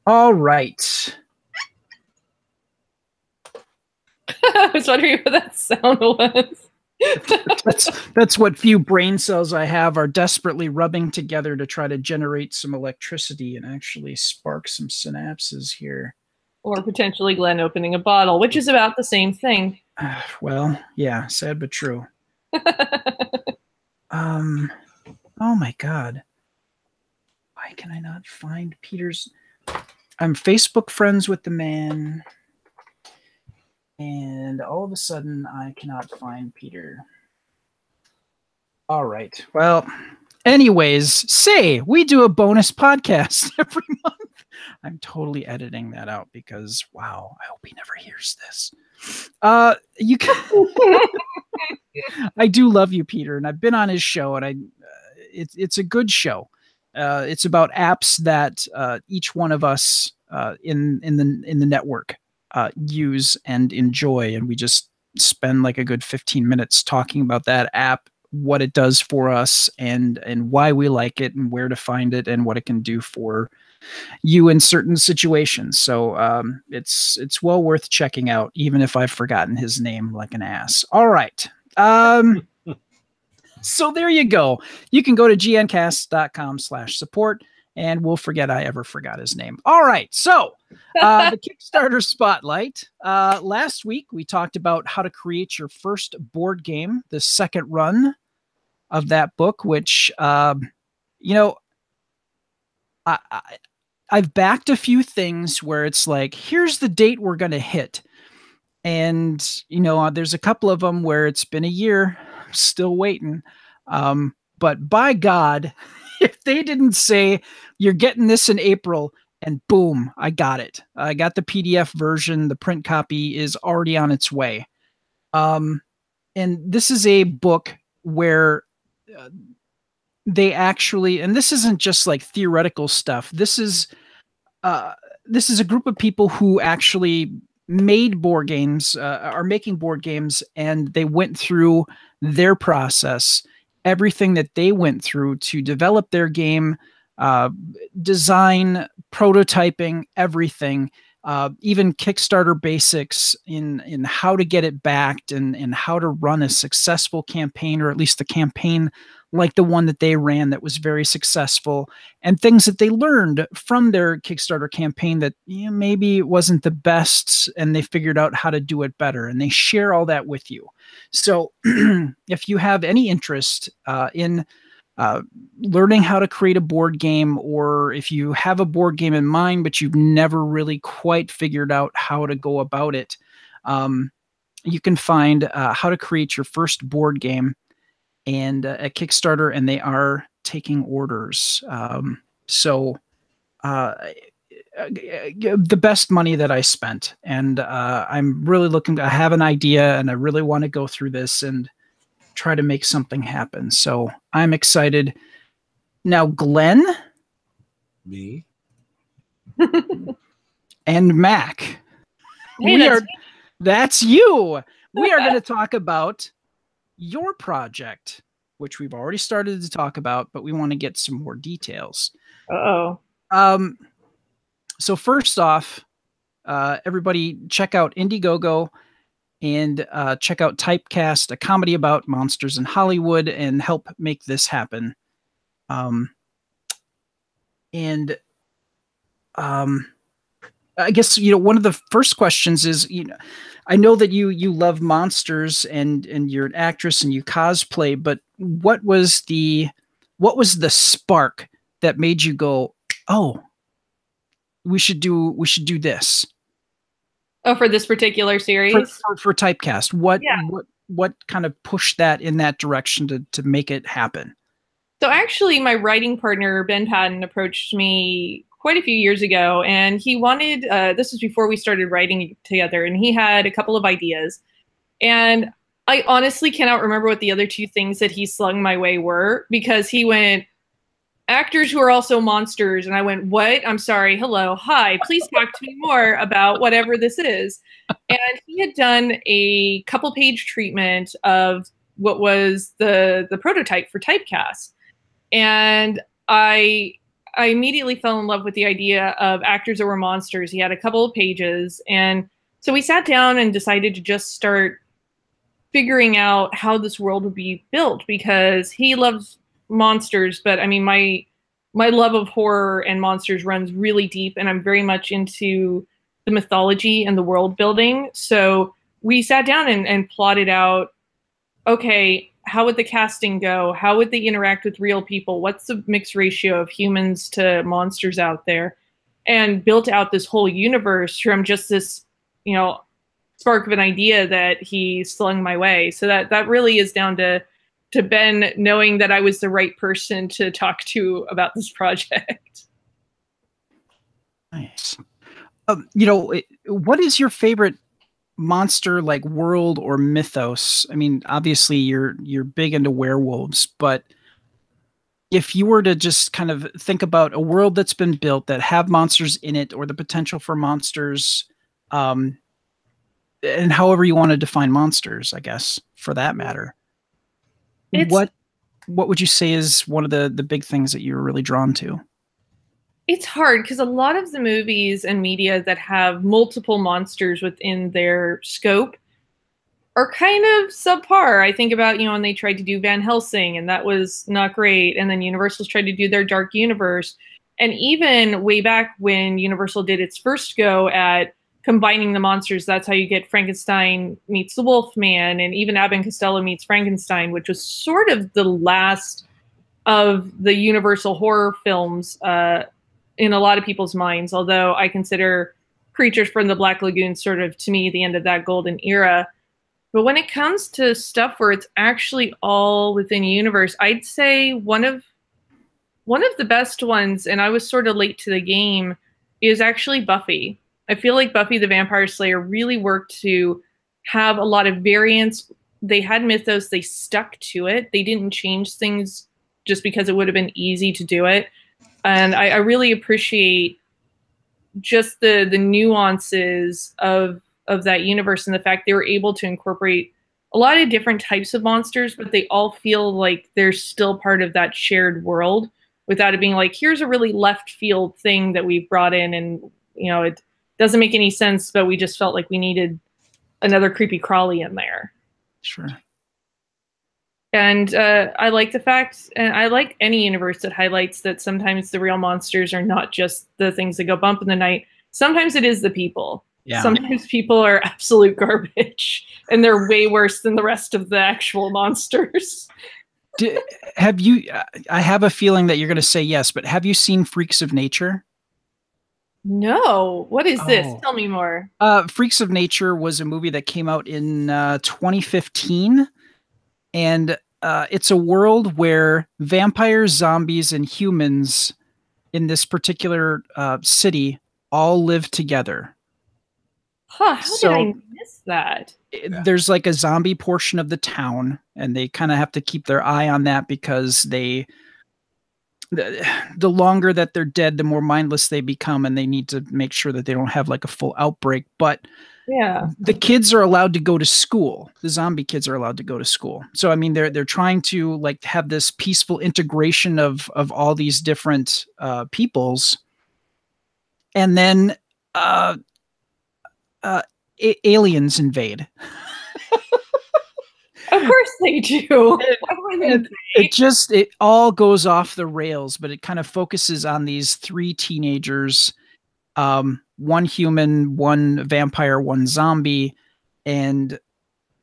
All right. I was wondering what that sound was. That's what few brain cells I have are desperately rubbing together to try to generate some electricity and actually spark some synapses here. Or potentially Glenn opening a bottle, which is about the same thing. Well, yeah, sad but true. Oh my God. Why can I not find Peter's? I'm Facebook friends with the man. And all of a sudden, I cannot find Peter. All right. Well, anyways, say we do a bonus podcast every month. I'm totally editing that out because, wow, I hope he never hears this. You can. I do love you, Peter, and I've been on his show, and it's a good show. It's about apps that each one of us in the network use and enjoy, and we just spend like a good 15 minutes talking about that app, what it does for us, and why we like it, and where to find it, and what it can do for you in certain situations. So it's well worth checking out, even if I've forgotten his name like an ass. All right. So there you go. You can go to gncast.com/support, and we'll forget I ever forgot his name. All right. So the Kickstarter spotlight. Last week, we talked about how to create your first board game, the second run of that book, which, you know, I've backed a few things where it's like, here's the date we're going to hit. And, you know, there's a couple of them where it's been a year, still waiting. But by God, if they didn't say you're getting this in April and boom, I got it. I got the PDF version. The print copy is already on its way. And this is a book where they actually, and this isn't just like theoretical stuff. This is a group of people who actually made board games, are making board games, and they went through their process, everything that they went through to develop their game, design, prototyping, everything, even Kickstarter basics in how to get it backed and how to run a successful campaign, or at least a campaign like the one that they ran that was very successful, and things that they learned from their Kickstarter campaign that, you know, maybe it wasn't the best, and they figured out how to do it better, and they share all that with you. So if you have any interest in learning how to create a board game, or if you have a board game in mind, but you've never really quite figured out how to go about it, you can find how to create your first board game and at Kickstarter, and they are taking orders. So the best money that I spent, and I'm really looking to, I have an idea, and I really want to go through this and try to make something happen. So I'm excited. Now, Glenn, me, and Mac, Hey, That's you. We are going to talk about your project, which we've already started to talk about, but we want to get some more details. Uh-oh. So first off, everybody check out Indiegogo and check out Typecast, a comedy about monsters in Hollywood, and help make this happen. I guess, one of the first questions is, I know that you love monsters and you're an actress and you cosplay, but what was the spark that made you go, oh, we should do this? Oh, for this particular series? For Typecast. What kind of pushed that in that direction to make it happen? So actually, my writing partner, Ben Patton, approached me quite a few years ago, and he wanted, this was before we started writing together, and he had a couple of ideas. And I honestly cannot remember what the other two things that he slung my way were, because he went, actors who are also monsters. And I went, what? I'm sorry. Hello. Hi. Please talk to me more about whatever this is. And he had done a couple-page treatment of what was the prototype for Typecast. And I immediately fell in love with the idea of actors that were monsters. He had a couple of pages. And so we sat down and decided to just start figuring out how this world would be built, because he loves monsters. But I mean, my love of horror and monsters runs really deep, and I'm very much into the mythology and the world building. So we sat down and plotted out, okay, how would the casting go? How would they interact with real people? What's the mixed ratio of humans to monsters out there? And built out this whole universe from just this, spark of an idea that he slung my way. So that really is down to Ben knowing that I was the right person to talk to about this project. Nice. What is your favorite monster like world or mythos? I mean, obviously you're big into werewolves, but if you were to just kind of think about a world that's been built that have monsters in it, or the potential for monsters, and however you want to define monsters, I guess, for that matter, what would you say is one of the big things that you're really drawn to? It's hard because a lot of the movies and media that have multiple monsters within their scope are kind of subpar. I think about, when they tried to do Van Helsing, and that was not great. And then Universal's tried to do their Dark Universe. And even way back when Universal did its first go at combining the monsters, that's how you get Frankenstein meets the Wolfman, and even Abbott and Costello meets Frankenstein, which was sort of the last of the Universal horror films, in a lot of people's minds, although I consider Creatures from the Black Lagoon sort of, to me, the end of that golden era. But when it comes to stuff where it's actually all within a universe, I'd say one of the best ones, and I was sort of late to the game, is actually Buffy. I feel like Buffy the Vampire Slayer really worked to have a lot of variance. They had mythos, they stuck to it. They didn't change things just because it would have been easy to do it. And I really appreciate just the nuances of that universe, and the fact they were able to incorporate a lot of different types of monsters, but they all feel like they're still part of that shared world without it being like, here's a really left field thing that we've brought in, and it doesn't make any sense, but we just felt like we needed another creepy crawly in there. Sure. And I like the fact, and I like any universe that highlights that sometimes the real monsters are not just the things that go bump in the night. Sometimes it is the people. Yeah. Sometimes people are absolute garbage, and they're way worse than the rest of the actual monsters. Have you, I have a feeling that you're going to say yes, but have you seen Freaks of Nature? No. What is this? Tell me more. Freaks of Nature was a movie that came out in 2015. And it's a world where vampires, zombies, and humans in this particular city all live together. Huh, how did I miss that? There's like a zombie portion of the town, and they kind of have to keep their eye on that, because the longer that they're dead, the more mindless they become, and they need to make sure that they don't have like a full outbreak. But Yeah. the kids are allowed to go to school. The zombie kids are allowed to go to school. So I mean, they're trying to like have this peaceful integration of all these different peoples, and then uh, aliens invade. Of course they do. Why wouldn't they? It all goes off the rails, but it kind of focuses on these three teenagers, one human, one vampire, one zombie, and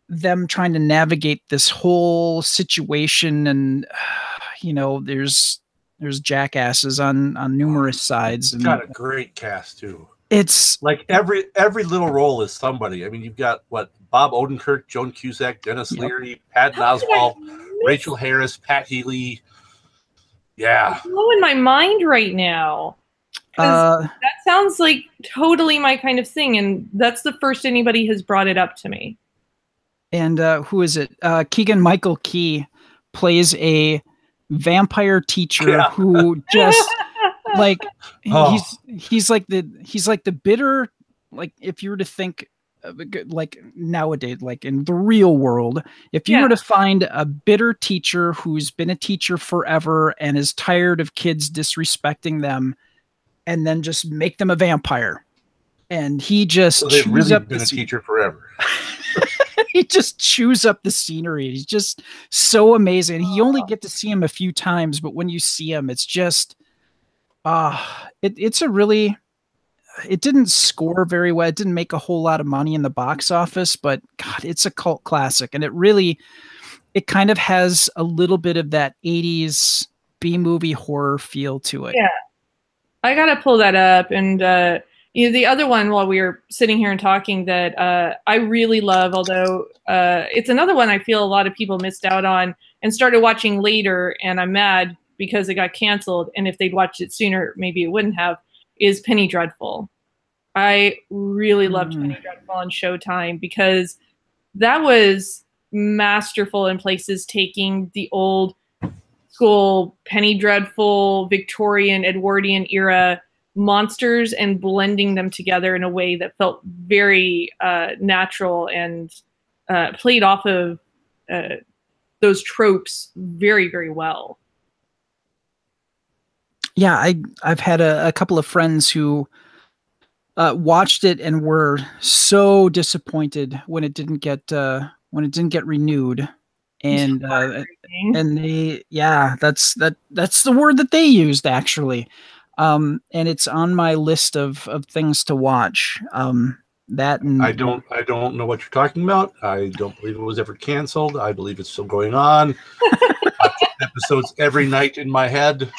them trying to navigate this whole situation. And there's jackasses on numerous sides, It's and got a great cast too. it's Like every little role is somebody. I mean, you've got Bob Odenkirk, Joan Cusack, Dennis Yep. Leary, Patton How did I Oswalt, miss Rachel Harris, Pat Healy. Yeah, blowing my mind right now? 'Cause that sounds like totally my kind of thing, and that's the first anybody has brought it up to me. and who is it? Keegan Michael Key plays a vampire teacher Yeah. who just like Oh. he's like the bitter, like if you were to think like nowadays, like in the real world, if you were to find a bitter teacher who's been a teacher forever and is tired of kids disrespecting them, and then just make them a vampire, and he just so they've chews really up been the a teacher forever. he just chews up the scenery. He's just so amazing. You only get to see him a few times, but when you see him, it's just it's a really, it didn't score very well. It didn't make a whole lot of money in the box office, but God, it's a cult classic. And it kind of has a little bit of that 80s B-movie horror feel to it. Yeah. I gotta pull that up. And the other one, while we were sitting here and talking, that I really love, although it's another one I feel a lot of people missed out on and started watching later, and I'm mad because it got canceled. And if they'd watched it sooner, maybe it wouldn't have, is Penny Dreadful. I really loved Penny Dreadful on Showtime because that was masterful in places, taking the old school Penny Dreadful, Victorian, Edwardian era monsters and blending them together in a way that felt very natural and played off of those tropes very, very well. Yeah, I've had a couple of friends who watched it and were so disappointed when it didn't get renewed. And that's the word that they used, actually. And it's on my list of things to watch. That and I don't know what you're talking about. I don't believe it was ever canceled. I believe it's still going on. Episodes every night in my head.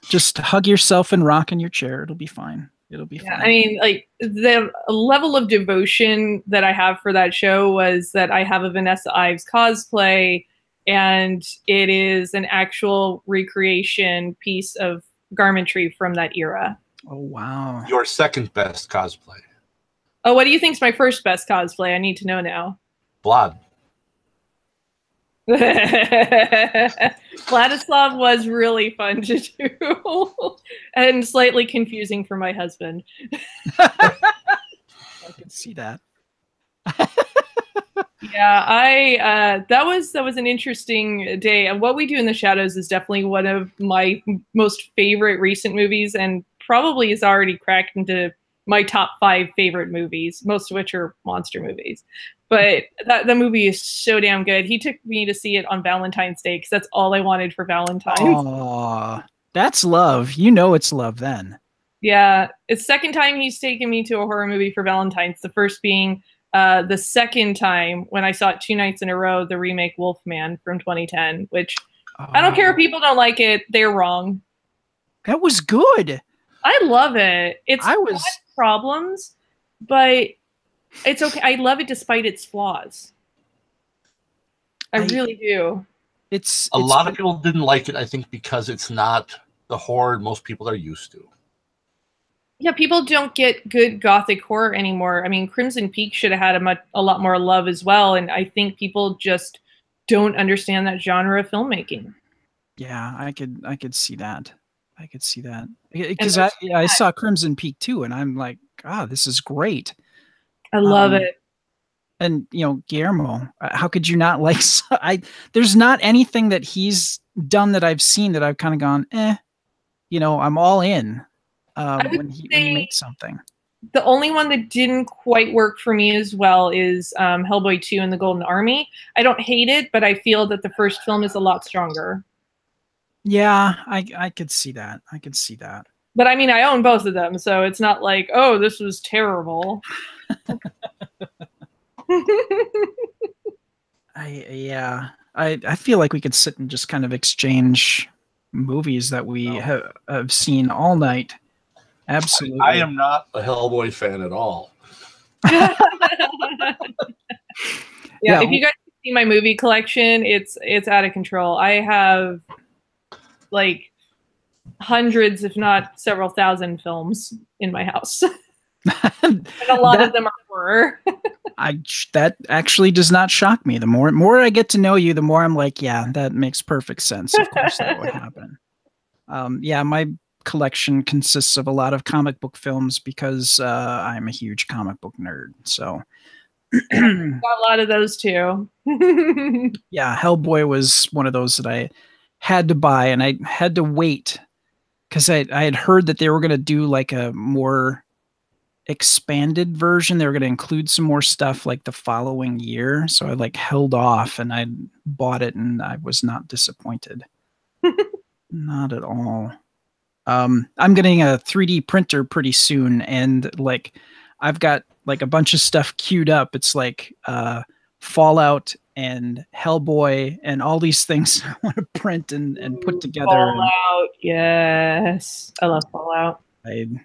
Just hug yourself and rock in your chair. It'll be fine. It'll be fine. I mean, like, the level of devotion that I have for that show was that I have a Vanessa Ives cosplay, and it is an actual recreation piece of garmentry from that era. Oh, wow. Your second best cosplay. Oh, what do you think's my first best cosplay? I need to know now. Vlad. Vladislav was really fun to do and slightly confusing for my husband. I can see that. Yeah, that was an interesting day. And What We Do in the Shadows is definitely one of my most favorite recent movies, and probably is already cracked into my top 5 favorite movies, most of which are monster movies. But the movie is so damn good. He took me to see it on Valentine's Day because that's all I wanted for Valentine's. Oh, that's love. You know it's love then. Yeah, it's the second time he's taken me to a horror movie for Valentine's. The first being the second time when I saw it 2 nights in a row, the remake Wolfman from 2010, which I don't care if people don't like it. They're wrong. That was good. I love it. It's got problems, but it's okay. I love it despite its flaws. I really do. It's a lot of people didn't like it, I think, because it's not the horror most people are used to. Yeah, people don't get good gothic horror anymore. I mean, Crimson Peak should have had a lot more love as well, and I think people just don't understand that genre of filmmaking. Yeah, I could see that. I could see that because I saw Crimson Peak too, and I'm like, this is great. I love it. And Guillermo, how could you not like? There's not anything that he's done that I've seen that I've kind of gone, I'm all in when he makes something. The only one that didn't quite work for me as well is Hellboy 2 and the Golden Army. I don't hate it, but I feel that the first film is a lot stronger. Yeah, I could see that. I could see that. But I mean, I own both of them, so it's not like, oh, this was terrible. I feel like we could sit and just kind of exchange movies that we have seen all night. Absolutely. I am not a Hellboy fan at all. Yeah, if you guys see my movie collection, it's out of control. I have like hundreds, if not several thousand films in my house. And a lot of them are horror. That actually does not shock me. The more I get to know you, the more I'm like, yeah, that makes perfect sense. Of course that would happen. My collection consists of a lot of comic book films because I'm a huge comic book nerd. So got a lot of those too. Yeah, Hellboy was one of those that I had to buy, and I had to wait because I had heard that they were going to do like a more expanded version. They were going to include some more stuff like the following year. So I held off, and I bought it, and I was not disappointed. Not at all. I'm getting a 3D printer pretty soon, and I've got a bunch of stuff queued up. It's Fallout and Hellboy and all these things I want to print and put together. Fallout, yes. I love Fallout. Then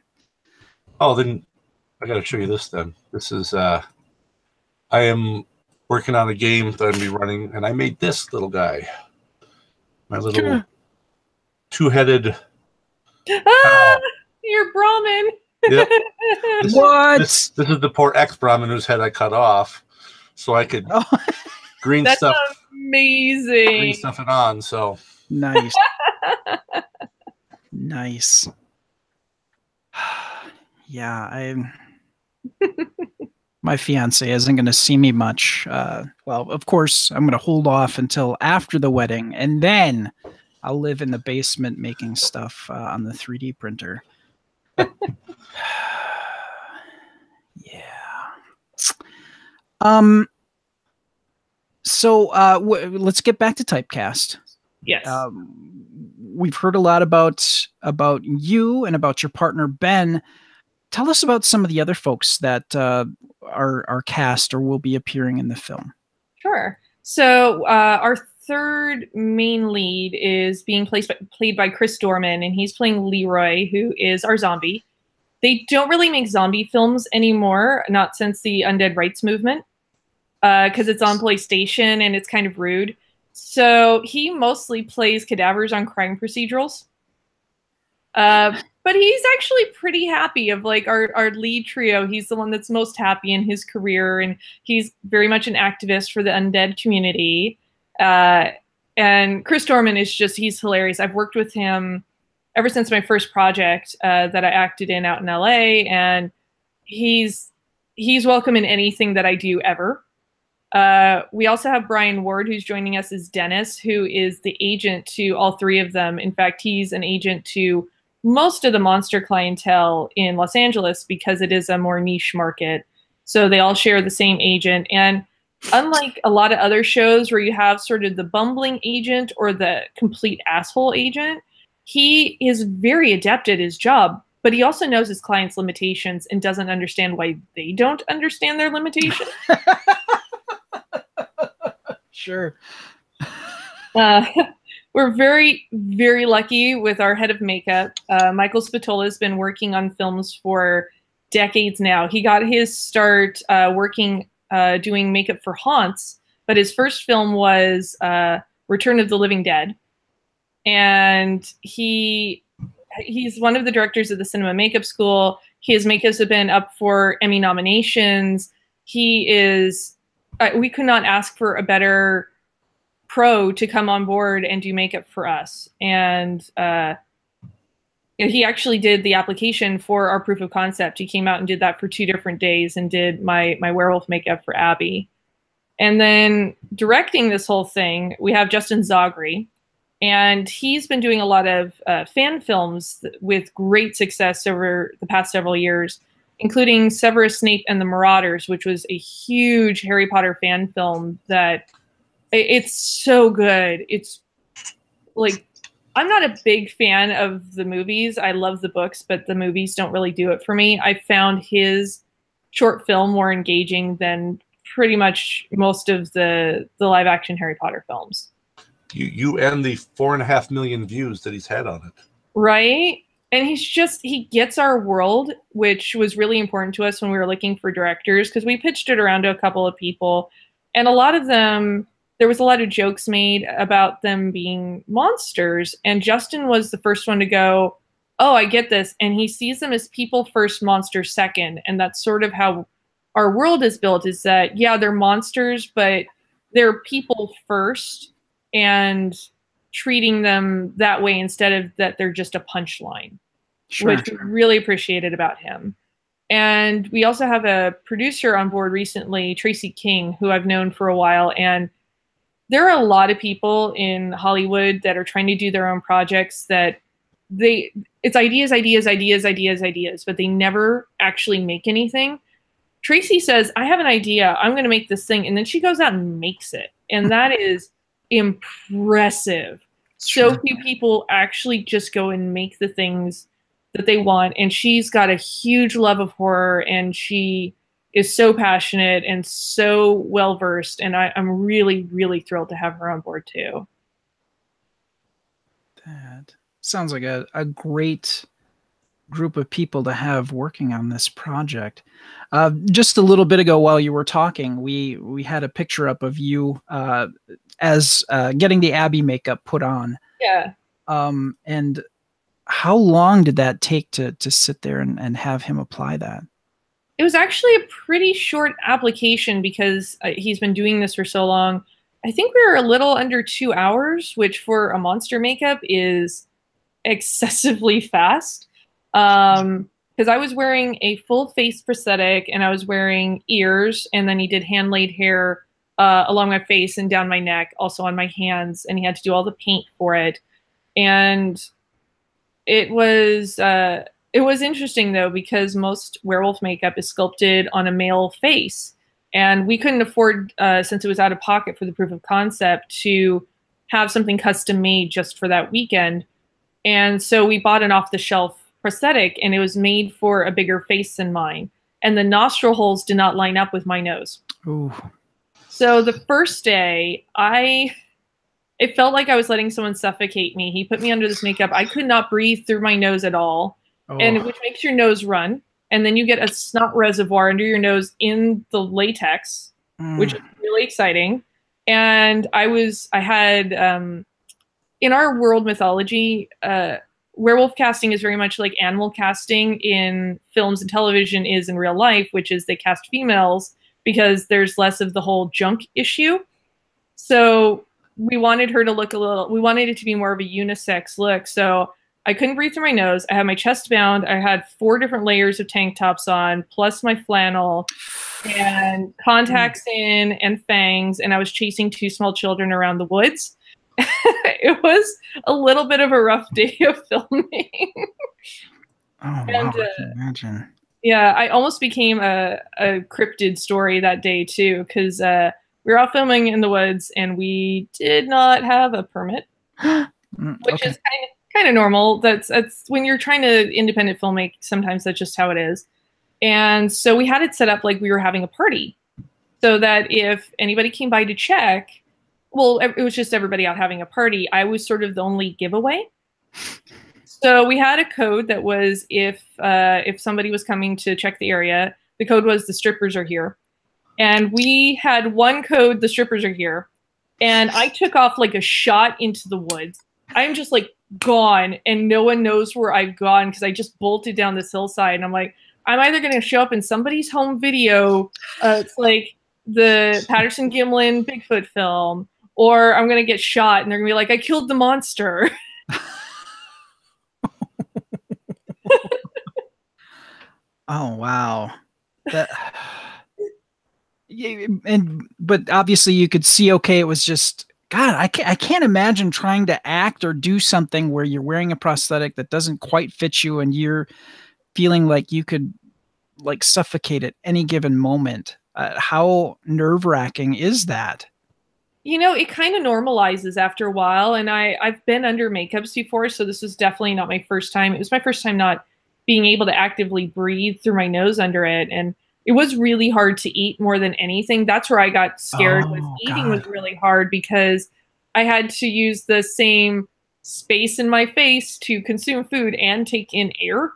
I got to show you this then. This is, I am working on a game that I'm going to be running, and I made this little guy. My little two-headed... You're Brahmin. Yep. What? This is the poor ex-Brahmin whose head I cut off, so I could green That's stuff. Amazing. Green stuff it on. So nice. Nice. Yeah, my fiance isn't going to see me much. Well, of course, I'm going to hold off until after the wedding, and then I'll live in the basement making stuff on the 3D printer. Yeah. So let's get back to Typecast. Yes. We've heard a lot about you and about your partner Ben. Tell us about some of the other folks that are cast or will be appearing in the film. Sure. So our third main lead is being played by Chris Dorman, and he's playing Leroy, who is our zombie. They don't really make zombie films anymore, not since the Undead Rights Movement, because it's on PlayStation and it's kind of rude. So he mostly plays cadavers on crime procedurals. But he's actually pretty happy of our lead trio. He's the one that's most happy in his career, and he's very much an activist for the undead community. And Chris Dorman he's hilarious. I've worked with him ever since my first project that I acted in out in LA, and he's welcome in anything that I do ever. We also have Brian Ward, who's joining us as Dennis, who is the agent to all three of them. In fact, he's an agent to most of the monster clientele in Los Angeles because it is a more niche market. So they all share the same agent. And unlike a lot of other shows where you have sort of the bumbling agent or the complete asshole agent, he is very adept at his job, but he also knows his clients' limitations and doesn't understand why they don't understand their limitations. Sure. We're very, very lucky with our head of makeup. Michael Spatola has been working on films for decades now. He got his start working doing makeup for Haunts, but his first film was Return of the Living Dead. And he's one of the directors of the Cinema Makeup School. His makeups have been up for Emmy nominations. He is, we could not ask for a better pro to come on board and do makeup for us. And he actually did the application for our proof of concept. He came out and did that for 2 different days and did my werewolf makeup for Abby. And then directing this whole thing, we have Justin Zagri, and he's been doing a lot of fan films with great success over the past several years, including Severus Snape and the Marauders, which was a huge Harry Potter fan film that it's so good. It's like, I'm not a big fan of the movies. I love the books, but the movies don't really do it for me. I found his short film more engaging than pretty much most of the live action Harry Potter films. You and the 4.5 million views that he's had on it. Right? And he gets our world, which was really important to us when we were looking for directors, because we pitched it around to a couple of people, and a lot of them, there was a lot of jokes made about them being monsters, and Justin was the first one to go, oh, I get this, and he sees them as people first, monsters second, and that's sort of how our world is built, is that, yeah, they're monsters, but they're people first, and treating them that way instead of that they're just a punchline, Sure. which we really appreciated about him. And we also have a producer on board recently, Tracy King, who I've known for a while. And there are a lot of people in Hollywood that are trying to do their own projects that it's ideas, but they never actually make anything. Tracy says, I have an idea, I'm going to make this thing. And then she goes out and makes it. And that is impressive. So few people actually just go and make the things that they want. And she's got a huge love of horror, and she is so passionate and so well versed. And I'm really, really thrilled to have her on board too. That sounds like a great group of people to have working on this project. Just a little bit ago, while you were talking, we had a picture up of you as getting the Abby makeup put on. Yeah. And how long did that take to sit there and have him apply that? It was actually a pretty short application because he's been doing this for so long. I think we were a little under 2 hours, which for a monster makeup is excessively fast. Because I was wearing a full face prosthetic, and I was wearing ears, and then he did hand laid hair along my face and down my neck, also on my hands, and he had to do all the paint for it. And it was interesting though, because most werewolf makeup is sculpted on a male face, and we couldn't afford, since it was out of pocket for the proof of concept, to have something custom made just for that weekend. And so we bought an off-the-shelf prosthetic, and it was made for a bigger face than mine. And the nostril holes did not line up with my nose. Ooh. So the first day, it felt like I was letting someone suffocate me. He put me under this makeup. I could not breathe through my nose at all, and which makes your nose run. And then you get a snot reservoir under your nose in the latex, which is really exciting. And I had in our world mythology, werewolf casting is very much like animal casting in films and television is in real life, which is they cast females because there's less of the whole junk issue. So we wanted her to look we wanted it to be more of a unisex look. So I couldn't breathe through my nose. I had my chest bound. I had 4 different layers of tank tops on, plus my flannel and contacts in and fangs. And I was chasing 2 small children around the woods. It was a little bit of a rough day of filming. Oh, wow, I can imagine. Yeah, I almost became a cryptid story that day too, because we were out filming in the woods and we did not have a permit, which is kind of normal. That's when you're trying to independent filmmake. Sometimes that's just how it is. And so we had it set up like we were having a party, so that if anybody came by to check, well, it was just everybody out having a party. I was sort of the only giveaway. So we had a code that was if somebody was coming to check the area, the code was the strippers are here. And we had one code, the strippers are here. And I took off like a shot into the woods. I'm just like gone, and no one knows where I've gone because I just bolted down this hillside. And I'm like, I'm either going to show up in somebody's home video. It's like the Patterson Gimlin Bigfoot film, or I'm going to get shot and they're going to be like, I killed the monster. Oh wow. That yeah, but obviously you could see okay it was just God, I can't imagine trying to act or do something where you're wearing a prosthetic that doesn't quite fit you and you're feeling like you could like suffocate at any given moment. How nerve-wracking is that? You know, it kind of normalizes after a while. And I've been under makeups before, so this was definitely not my first time. It was my first time not being able to actively breathe through my nose under it. And it was really hard to eat more than anything. That's where I got scared, was Oh eating was God. really hard because I had to use the same space in my face to consume food and take in air.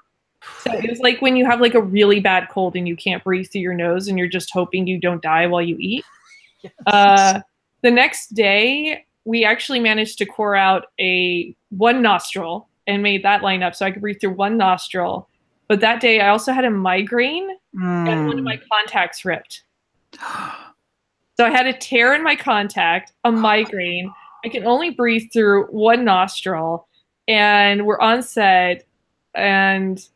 So it was like when you have like a really bad cold and you can't breathe through your nose and you're just hoping you don't die while you eat. Yes. The next day, we actually managed to core out a one nostril and made that line up so I could breathe through one nostril. But that day, I also had a migraine and one of my Mm. contacts ripped. So I had a tear in my contact, a migraine. I can only breathe through one nostril, and we're on set and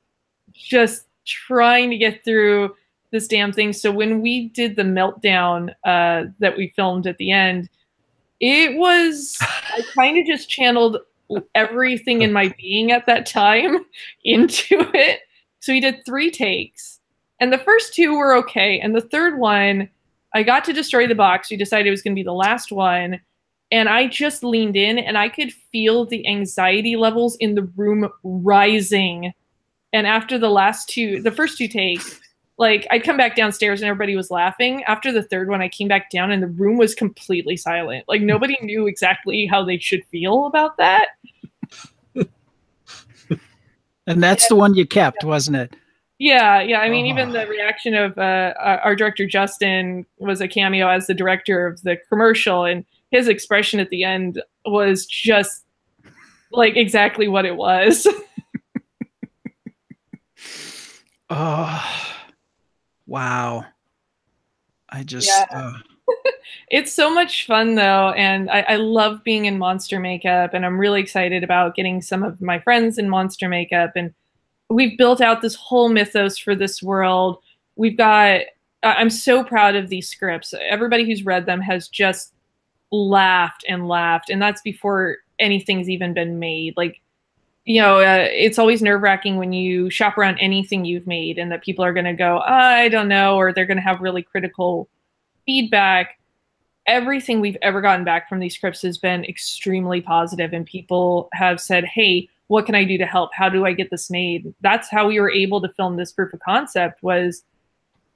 just trying to get through this damn thing. So when we did the meltdown that we filmed at the end, it was, I kind of just channeled everything in my being at that time into it. So we did 3 takes, and the first 2 were okay, and the third one, I got to destroy the box. We decided it was going to be the last one, and I just leaned in, and I could feel the anxiety levels in the room rising. And after the first 2 takes, like I'd come back downstairs and everybody was laughing. After the third one, I came back down and the room was completely silent. Like nobody knew exactly how they should feel about that. And that's the one you kept, wasn't it? Yeah, yeah. I mean, even Oh. the reaction of our director Justin was a cameo as the director of the commercial, and his expression at the end was just like exactly what it was. Oh. Wow. I just Yeah. It's so much fun though, and I love being in monster makeup, and I'm really excited about getting some of my friends in monster makeup. And we've built out this whole mythos for this world. We've got, I'm so proud of these scripts. Everybody who's read them has just laughed and laughed, and that's before anything's even been made. Like, you know, it's always nerve-wracking when you shop around anything you've made and that people are going to go, I don't know, or they're going to have really critical feedback. Everything we've ever gotten back from these scripts has been extremely positive, and people have said, hey, what can I do to help? How do I get this made? That's how we were able to film this proof of concept, was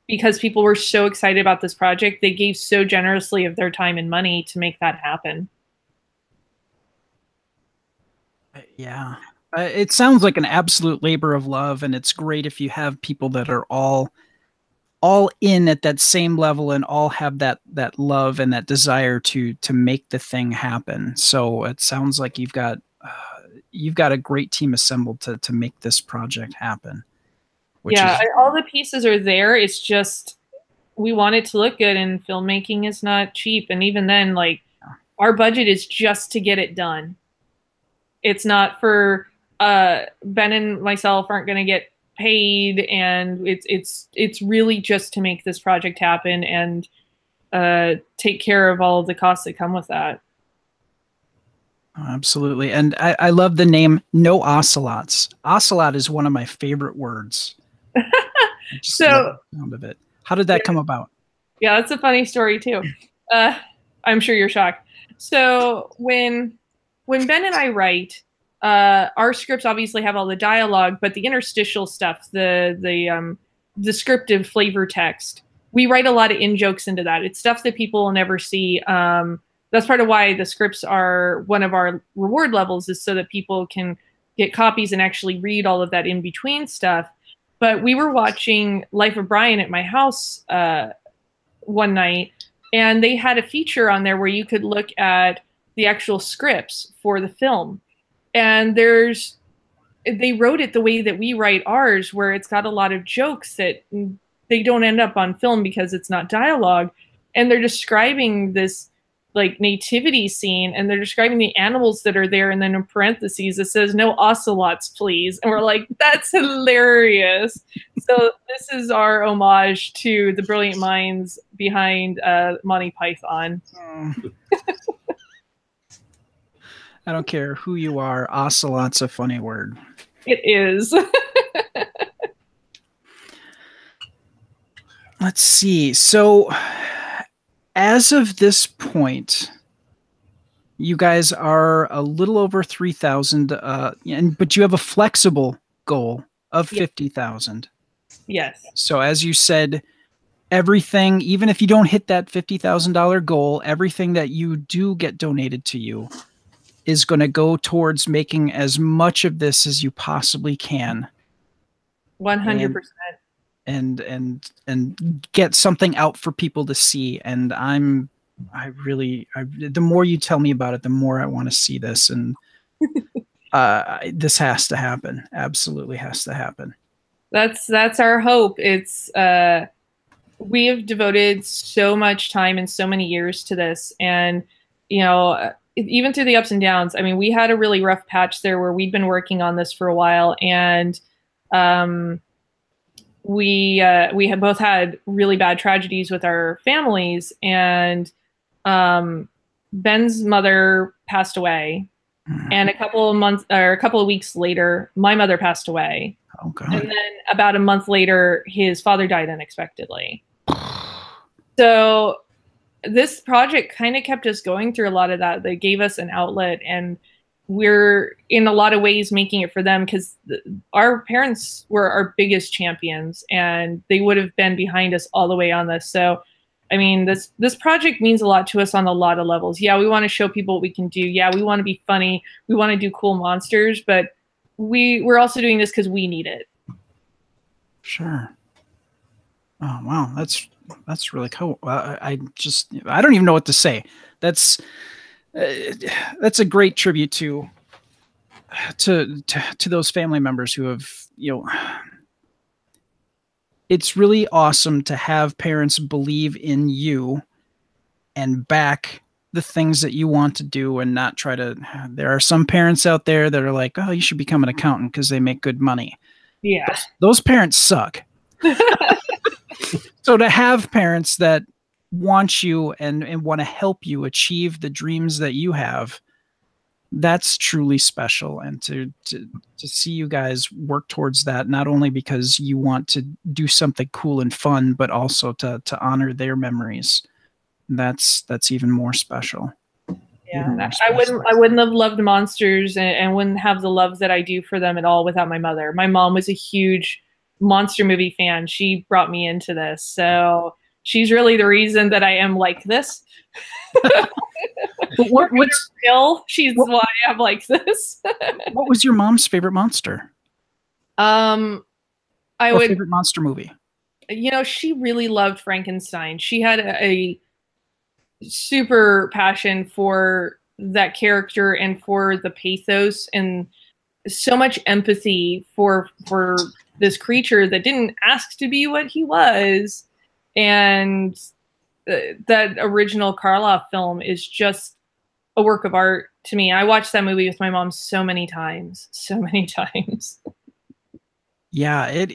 because people were so excited about this project. They gave so generously of their time and money to make that happen. yeah. It sounds like an absolute labor of love, and it's great if you have people that are all in at that same level and all have that love and that desire to make the thing happen. So it sounds like you've got a great team assembled to make this project happen, which Yeah, is all the pieces are there. It's just we want it to look good, and filmmaking is not cheap. And even then, like, our budget is just to get it done. It's not for Ben and myself aren't going to get paid, and it's really just to make this project happen and take care of all of the costs that come with that. absolutely. And I love the name No Ocelots. Ocelot is one of my favorite words. I just love So the sound of it. How did that come about? yeah, that's a funny story too. I'm sure you're shocked. So when Ben and I write, our scripts obviously have all the dialogue, but the interstitial stuff, the descriptive flavor text, we write a lot of in jokes into that. It's stuff that people will never see. That's part of why the scripts are one of our reward levels, is so that people can get copies and actually read all of that in between stuff. But we were watching Life of Brian at my house one night, and they had a feature on there where you could look at the actual scripts for the film. And they wrote it the way that we write ours, where it's got a lot of jokes that they don't end up on film because it's not dialogue. And they're describing this like nativity scene, and they're describing the animals that are there, and then in parentheses it says no ocelots please, and we're like, that's hilarious. So this is our homage to the brilliant minds behind Monty Python. I don't care who you are, ocelot's a funny word. It is. Let's see. So as of this point, you guys are a little over 3,000, but you have a flexible goal of 50,000. Yes. So as you said, everything, even if you don't hit that $50,000 goal, everything that you do get donated to you is going to go towards making as much of this as you possibly can. 100%. And get something out for people to see. And the more you tell me about it, the more I want to see this. And this has to happen. Absolutely has to happen. That's our hope. It's we have devoted so much time and so many years to this, and even through the ups and downs. I mean, we had a really rough patch there where we'd been working on this for a while, and we have both had really bad tragedies with our families, and Ben's mother passed away, and a couple of weeks later, my mother passed away. Oh, God. And then about a month later, his father died unexpectedly. So this project kind of kept us going through a lot of that. They gave us an outlet, and we're in a lot of ways making it for them, because our parents were our biggest champions, and they would have been behind us all the way on this. So, I mean, this project means a lot to us on a lot of levels. Yeah, we want to show people what we can do. Yeah, we want to be funny. We want to do cool monsters, but we're also doing this because we need it. Sure. Oh, wow. That's really cool. I don't even know what to say. That's a great tribute to those family members who have, it's really awesome to have parents believe in you and back the things that you want to do, and not try to. There are some parents out there that are like, oh, you should become an accountant because they make good money. Yeah. Those parents suck. So to have parents that want you and want to help you achieve the dreams that you have, that's truly special. And to see you guys work towards that, not only because you want to do something cool and fun, but also to honor their memories. That's even more special. Yeah, I wouldn't have loved monsters and wouldn't have the love that I do for them at all without my mother. My mom was a huge monster movie fan. She brought me into this, so she's really the reason that I am like this. She's why I'm like this. What was your mom's favorite monster? Favorite monster movie. She really loved Frankenstein. She had a super passion for that character and for the pathos, and so much empathy for this creature that didn't ask to be what he was. And that original Karloff film is just a work of art to me. I watched that movie with my mom so many times. Yeah,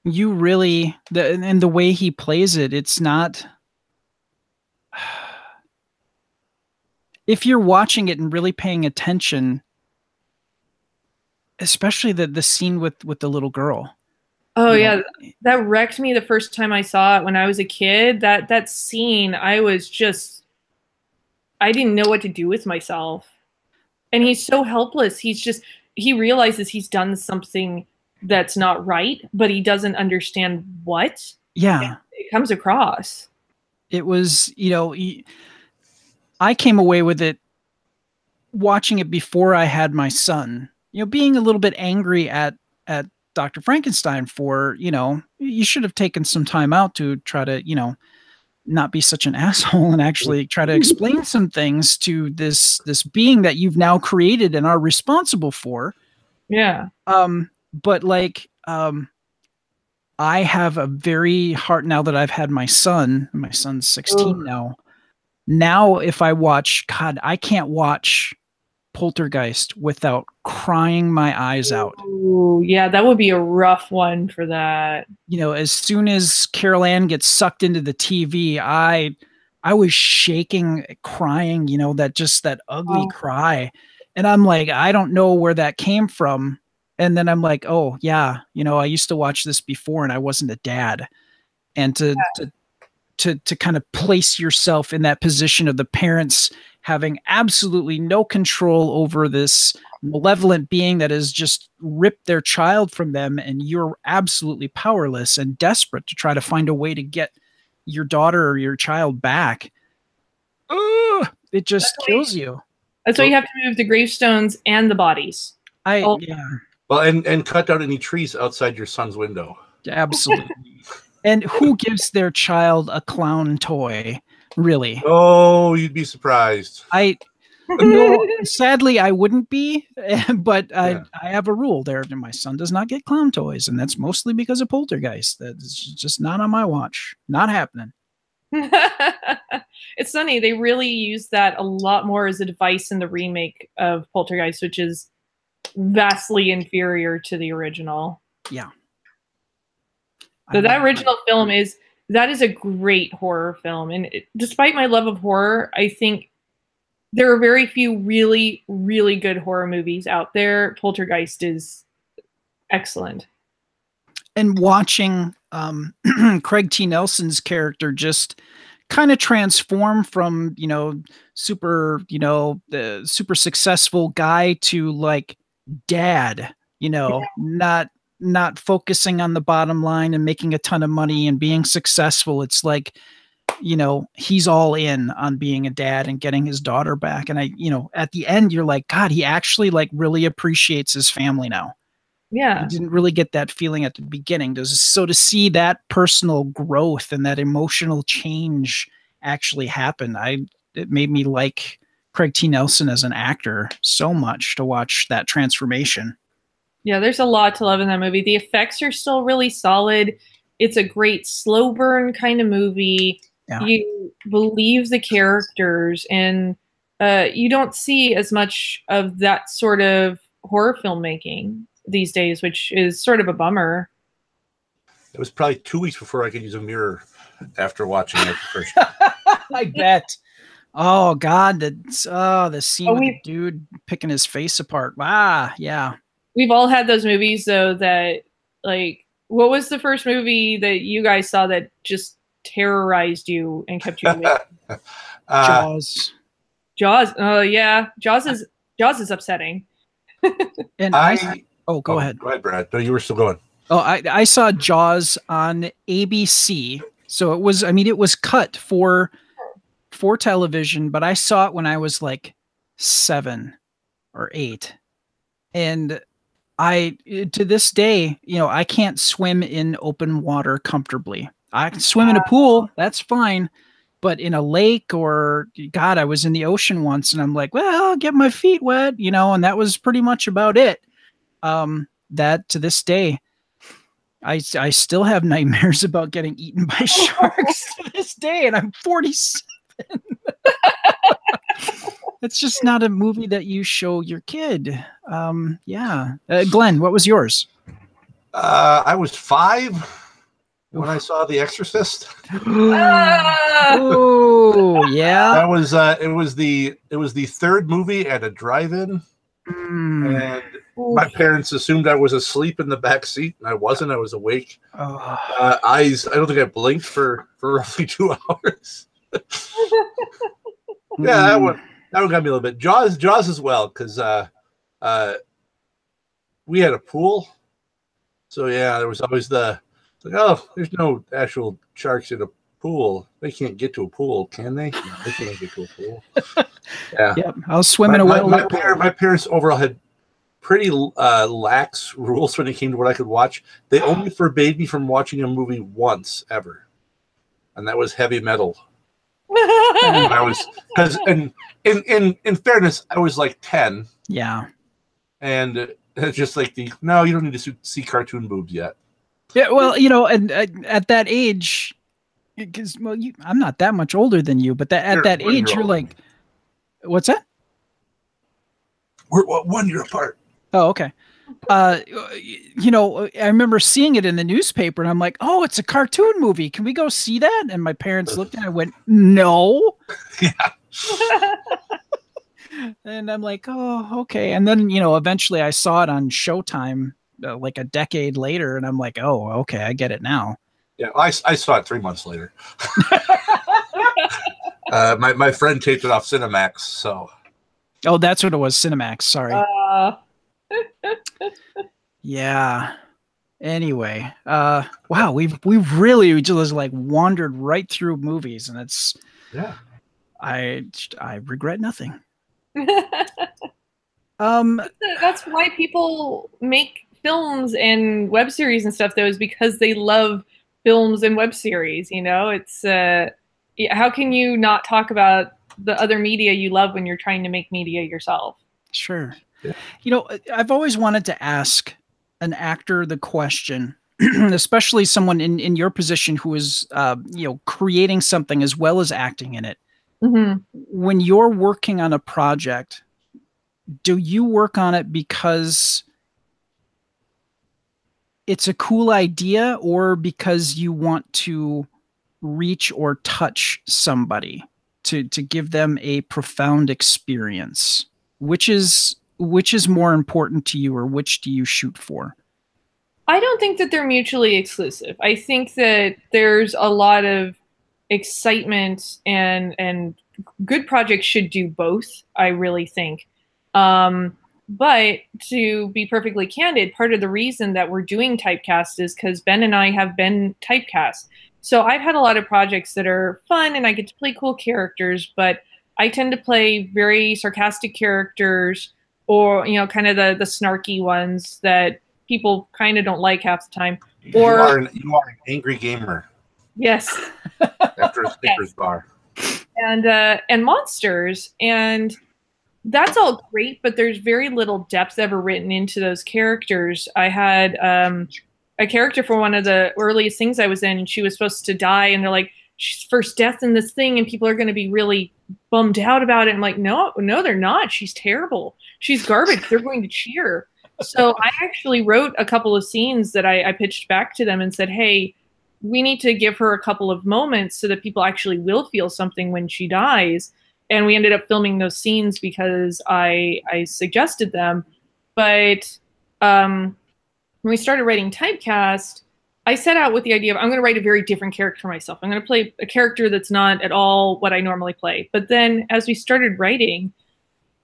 you really, and the way he plays it, it's not. If you're watching it and really paying attention, especially the scene with the little girl. Oh yeah, that wrecked me the first time I saw it when I was a kid. That scene, I didn't know what to do with myself. And he's so helpless. He realizes he's done something that's not right, but he doesn't understand what. Yeah. It comes across. It was, I came away with it watching it before I had my son, being a little bit angry at Dr. Frankenstein for, you should have taken some time out to try to, not be such an asshole and actually try to explain some things to this being that you've now created and are responsible for. Yeah. But I have a very hard, now that I've had my son's 16 now. Now, if I watch, God, I can't watch Poltergeist without crying my eyes out. Ooh, yeah, that would be a rough one for that. You know, as soon as Carol Ann gets sucked into the TV, I was shaking, crying, you know, that ugly Oh. cry. And I'm like, I don't know where that came from. And then I'm like, oh yeah, you know, I used to watch this before and I wasn't a dad. And to kind of place yourself in that position of the parents having absolutely no control over this malevolent being that has just ripped their child from them, and you're absolutely powerless and desperate to try to find a way to get your daughter or your child back. Ugh, it just kills you. That's why you have to move the gravestones and the bodies. Yeah. Well, and cut down any trees outside your son's window. Absolutely. And who gives their child a clown toy? Really? Oh, you'd be surprised. No, sadly, I wouldn't be, but I have a rule there. My son does not get clown toys, and that's mostly because of Poltergeist. That's just not on my watch. Not happening. It's funny. They really use that a lot more as a device in the remake of Poltergeist, which is vastly inferior to the original. Yeah. So that original film is a great horror film, and despite my love of horror, I think there are very few really, really good horror movies out there. Poltergeist is excellent. And watching Craig T. Nelson's character just kind of transform from, you know, the super successful guy to like dad, you know, not focusing on the bottom line and making a ton of money and being successful. It's like, you know, he's all in on being a dad and getting his daughter back. And you know, at the end, you're like, God, he actually like really appreciates his family now. Yeah. You didn't really get that feeling at the beginning. So to see that personal growth and that emotional change actually happen, it made me like Craig T. Nelson as an actor so much to watch that transformation. Yeah, there's a lot to love in that movie. The effects are still really solid. It's a great slow burn kind of movie. Yeah. You believe the characters, and you don't see as much of that sort of horror filmmaking these days, which is sort of a bummer. It was probably 2 weeks before I could use a mirror after watching it first. I bet. Oh God, the scene with the dude picking his face apart. Ah, yeah. We've all had those movies though that, like, what was the first movie that you guys saw that just terrorized you and kept you awake? Jaws. Jaws. Oh yeah, Jaws is upsetting. And go ahead. Go ahead, Brad. No, you were still going. Oh, I saw Jaws on ABC. So it was cut for television, but I saw it when I was like 7 or 8. And to this day, you know, I can't swim in open water comfortably. I can swim in a pool, that's fine. But in a lake or, God, I was in the ocean once and I'm like, well, I'll get my feet wet, you know, and that was pretty much about it. That to this day, I still have nightmares about getting eaten by sharks to this day, and I'm 47. It's just not a movie that you show your kid. Yeah. Glenn, what was yours? I was 5 when I saw The Exorcist. Oh, yeah. That was it was the third movie at a drive-in. And my parents assumed I was asleep in the back seat, and I wasn't. I was awake. I don't think I blinked for roughly 2 hours. Yeah, that one got me a little bit. Jaws as well, because we had a pool. So yeah, there was always there's no actual sharks in a pool. They can't get to a pool, can they? No, they can't get to a pool. Yeah. Yep. I was swimming away. My parents overall had pretty lax rules when it came to what I could watch. They only forbade me from watching a movie once ever, and that was heavy metal. And I was, because in fairness, I was like 10. Yeah, and it's just like no, you don't need to see cartoon boobs yet. Yeah, well, you know, and at that age, Because well, I'm not that much older than you, but at that age, you're like, what's that? We're 1 year apart. Oh, okay. You know, I remember seeing it in the newspaper, and I'm like, "Oh, it's a cartoon movie. Can we go see that?" And my parents looked at it and went, "No." Yeah. And I'm like, "Oh, okay." And then, you know, eventually I saw it on Showtime, like a decade later, and I'm like, "Oh, okay, I get it now." Yeah, I saw it 3 months later. My friend taped it off Cinemax, so. Oh, that's what it was, Cinemax. Sorry. Yeah. Anyway, wow, we've really just like wandered right through movies, and it's yeah. I regret nothing. That's why people make films and web series and stuff, though, is because they love films and web series. You know, it's how can you not talk about the other media you love when you're trying to make media yourself? Sure. Yeah. You know, I've always wanted to ask an actor the question, especially someone in your position who is, you know, creating something as well as acting in it. Mm-hmm. When you're working on a project, do you work on it because it's a cool idea or because you want to reach or touch somebody to give them a profound experience? Which is more important to you, or which do you shoot for? I don't think that they're mutually exclusive. I think that there's a lot of excitement, and good projects should do both, I really think. But to be perfectly candid, part of the reason that we're doing Typecast is because Ben and I have been typecast. So I've had a lot of projects that are fun and I get to play cool characters, but I tend to play very sarcastic characters, or, you know, kind of the snarky ones that people kind of don't like half the time. Or you are an angry gamer. Yes. After a Snickers bar. And monsters, and that's all great, but there's very little depth ever written into those characters. I had a character for one of the earliest things I was in, and she was supposed to die, and they're like, she's first death in this thing, and people are going to be really bummed out about it. I'm like, no, they're not. She's terrible. She's garbage. They're going to cheer. So I actually wrote a couple of scenes that I pitched back to them and said, hey, we need to give her a couple of moments so that people actually will feel something when she dies. And we ended up filming those scenes because I suggested them. But when we started writing Typecast, I set out with the idea of I'm going to write a very different character for myself. I'm going to play a character that's not at all what I normally play. But then as we started writing,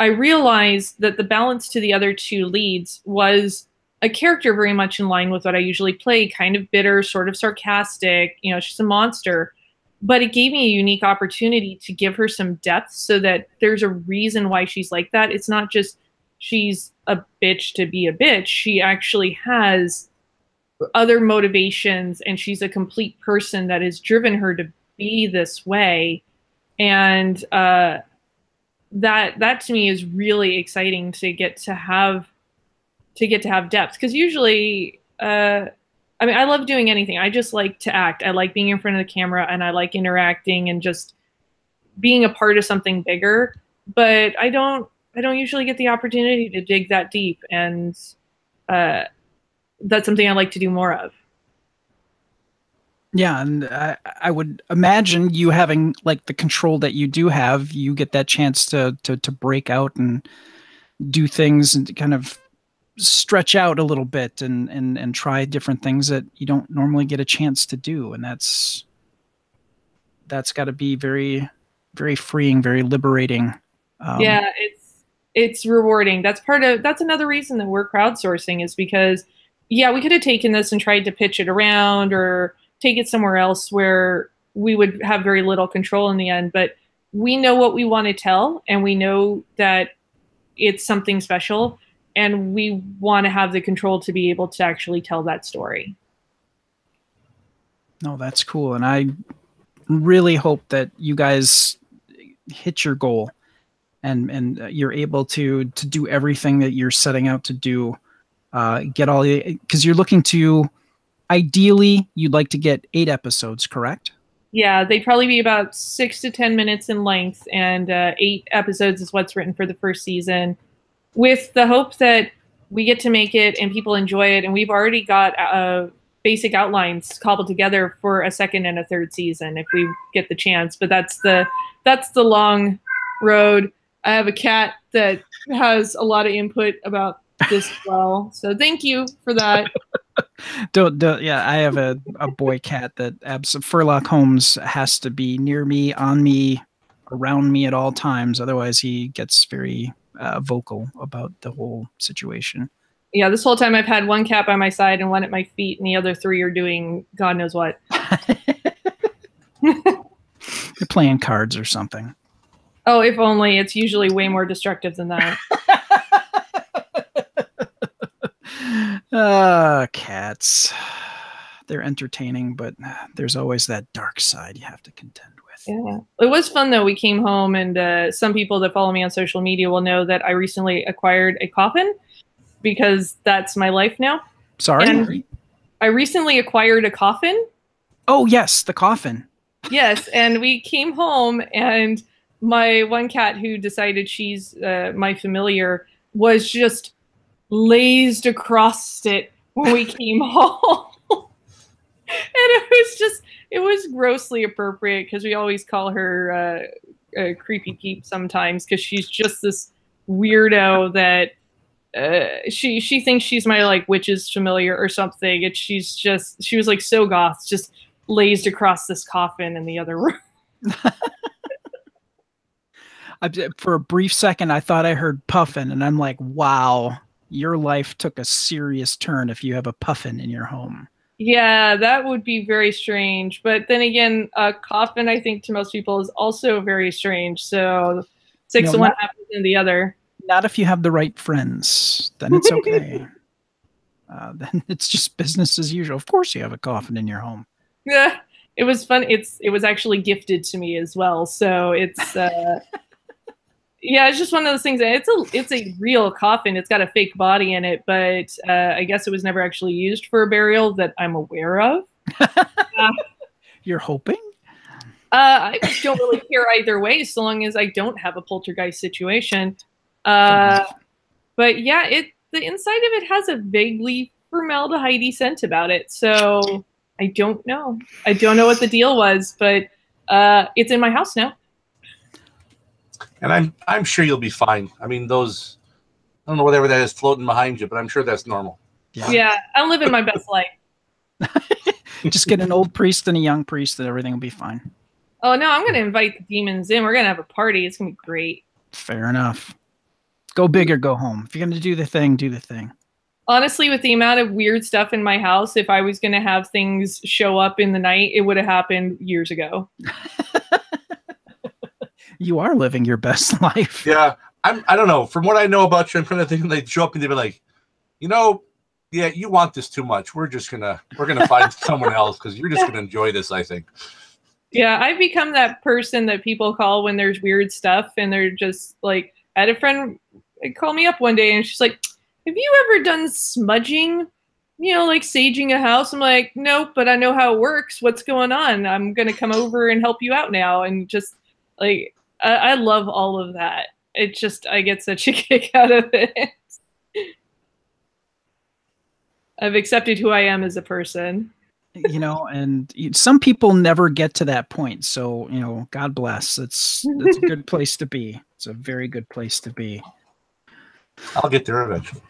I realized that the balance to the other two leads was a character very much in line with what I usually play, kind of bitter, sort of sarcastic, you know, she's a monster. But it gave me a unique opportunity to give her some depth so that there's a reason why she's like that. It's not just she's a bitch to be a bitch. She actually has other motivations, and she's a complete person that has driven her to be this way. And that to me is really exciting to get to have depth, because usually I mean, I love doing anything. I just like to act. I like being in front of the camera, and I like interacting and just being a part of something bigger. But I don't usually get the opportunity to dig that deep, and that's something I like to do more of. Yeah, and I would imagine you having like the control that you do have, you get that chance to break out and do things and to kind of stretch out a little bit and try different things that you don't normally get a chance to do. And that's got to be very, very freeing, very liberating. Yeah, it's rewarding. That's another reason that we're crowdsourcing, is because, yeah, we could have taken this and tried to pitch it around or take it somewhere else where we would have very little control in the end. But we know what we want to tell, and we know that it's something special, and we want to have the control to be able to actually tell that story. No, that's cool. And I really hope that you guys hit your goal and you're able to do everything that you're setting out to do. Get all the, because you're looking to, ideally, you'd like to get 8 episodes, correct? Yeah, they'd probably be about 6 to 10 minutes in length, and 8 episodes is what's written for the first season, with the hope that we get to make it and people enjoy it. And we've already got basic outlines cobbled together for a second and a third season if we get the chance. But that's the long road. I have a cat that has a lot of input about this as well. So thank you for that. Don't yeah, I have a boy cat that Furlock Holmes has to be near me, on me, around me at all times. Otherwise he gets very vocal about the whole situation. Yeah, this whole time I've had one cat by my side and one at my feet, and the other 3 are doing God knows what. They're playing cards or something. Oh, if only. It's usually way more destructive than that. Cats. They're entertaining, but there's always that dark side you have to contend with. Yeah. It was fun, though. We came home, and some people that follow me on social media will know that I recently acquired a coffin, because that's my life now. Sorry? And I recently acquired a coffin. Oh, yes, the coffin. Yes, and we came home, and my one cat, who decided she's my familiar, was just lazed across it when we came home. And it was grossly appropriate, because we always call her Creepy Peep sometimes, because she's just this weirdo that she thinks she's my like witch's familiar or something, and she was like so goth, just lazed across this coffin in the other room. For a brief second, I thought I heard puffin, and I'm like, wow, your life took a serious turn if you have a puffin in your home. Yeah, that would be very strange. But then again, a coffin, I think, to most people is also very strange. So 6 of one happens in the other. Not if you have the right friends. Then it's okay. Then it's just business as usual. Of course you have a coffin in your home. Yeah, it was fun. It was actually gifted to me as well. So it's yeah, it's just one of those things. It's a real coffin. It's got a fake body in it, but I guess it was never actually used for a burial that I'm aware of. You're hoping? I don't really care either way, so long as I don't have a poltergeist situation. But yeah, the inside of it has a vaguely formaldehyde scent about it. So I don't know. I don't know what the deal was, but it's in my house now. And I'm sure you'll be fine. I mean, I don't know whatever that is floating behind you, but I'm sure that's normal. Yeah, I'm living my best life. Just get an old priest and a young priest, and everything will be fine. Oh no, I'm gonna invite the demons in. We're gonna have a party. It's gonna be great. Fair enough. Go big or go home. If you're gonna do the thing, do the thing. Honestly, with the amount of weird stuff in my house, if I was gonna have things show up in the night, it would have happened years ago. You are living your best life. Yeah, I don't know. From what I know about you, I'm trying to think they'd show up and they'd be like, yeah, you want this too much. We're gonna find someone else because you're just gonna enjoy this, I think. Yeah, I've become that person that people call when there's weird stuff, and they're just like, I had a friend call me up one day and she's like, have you ever done smudging? Like saging a house? I'm like, nope, but I know how it works. What's going on? I'm gonna come over and help you out now. And just like, I love all of that. I get such a kick out of it. I've accepted who I am as a person. And some people never get to that point. So, God bless. It's a good place to be. It's a very good place to be. I'll get there eventually.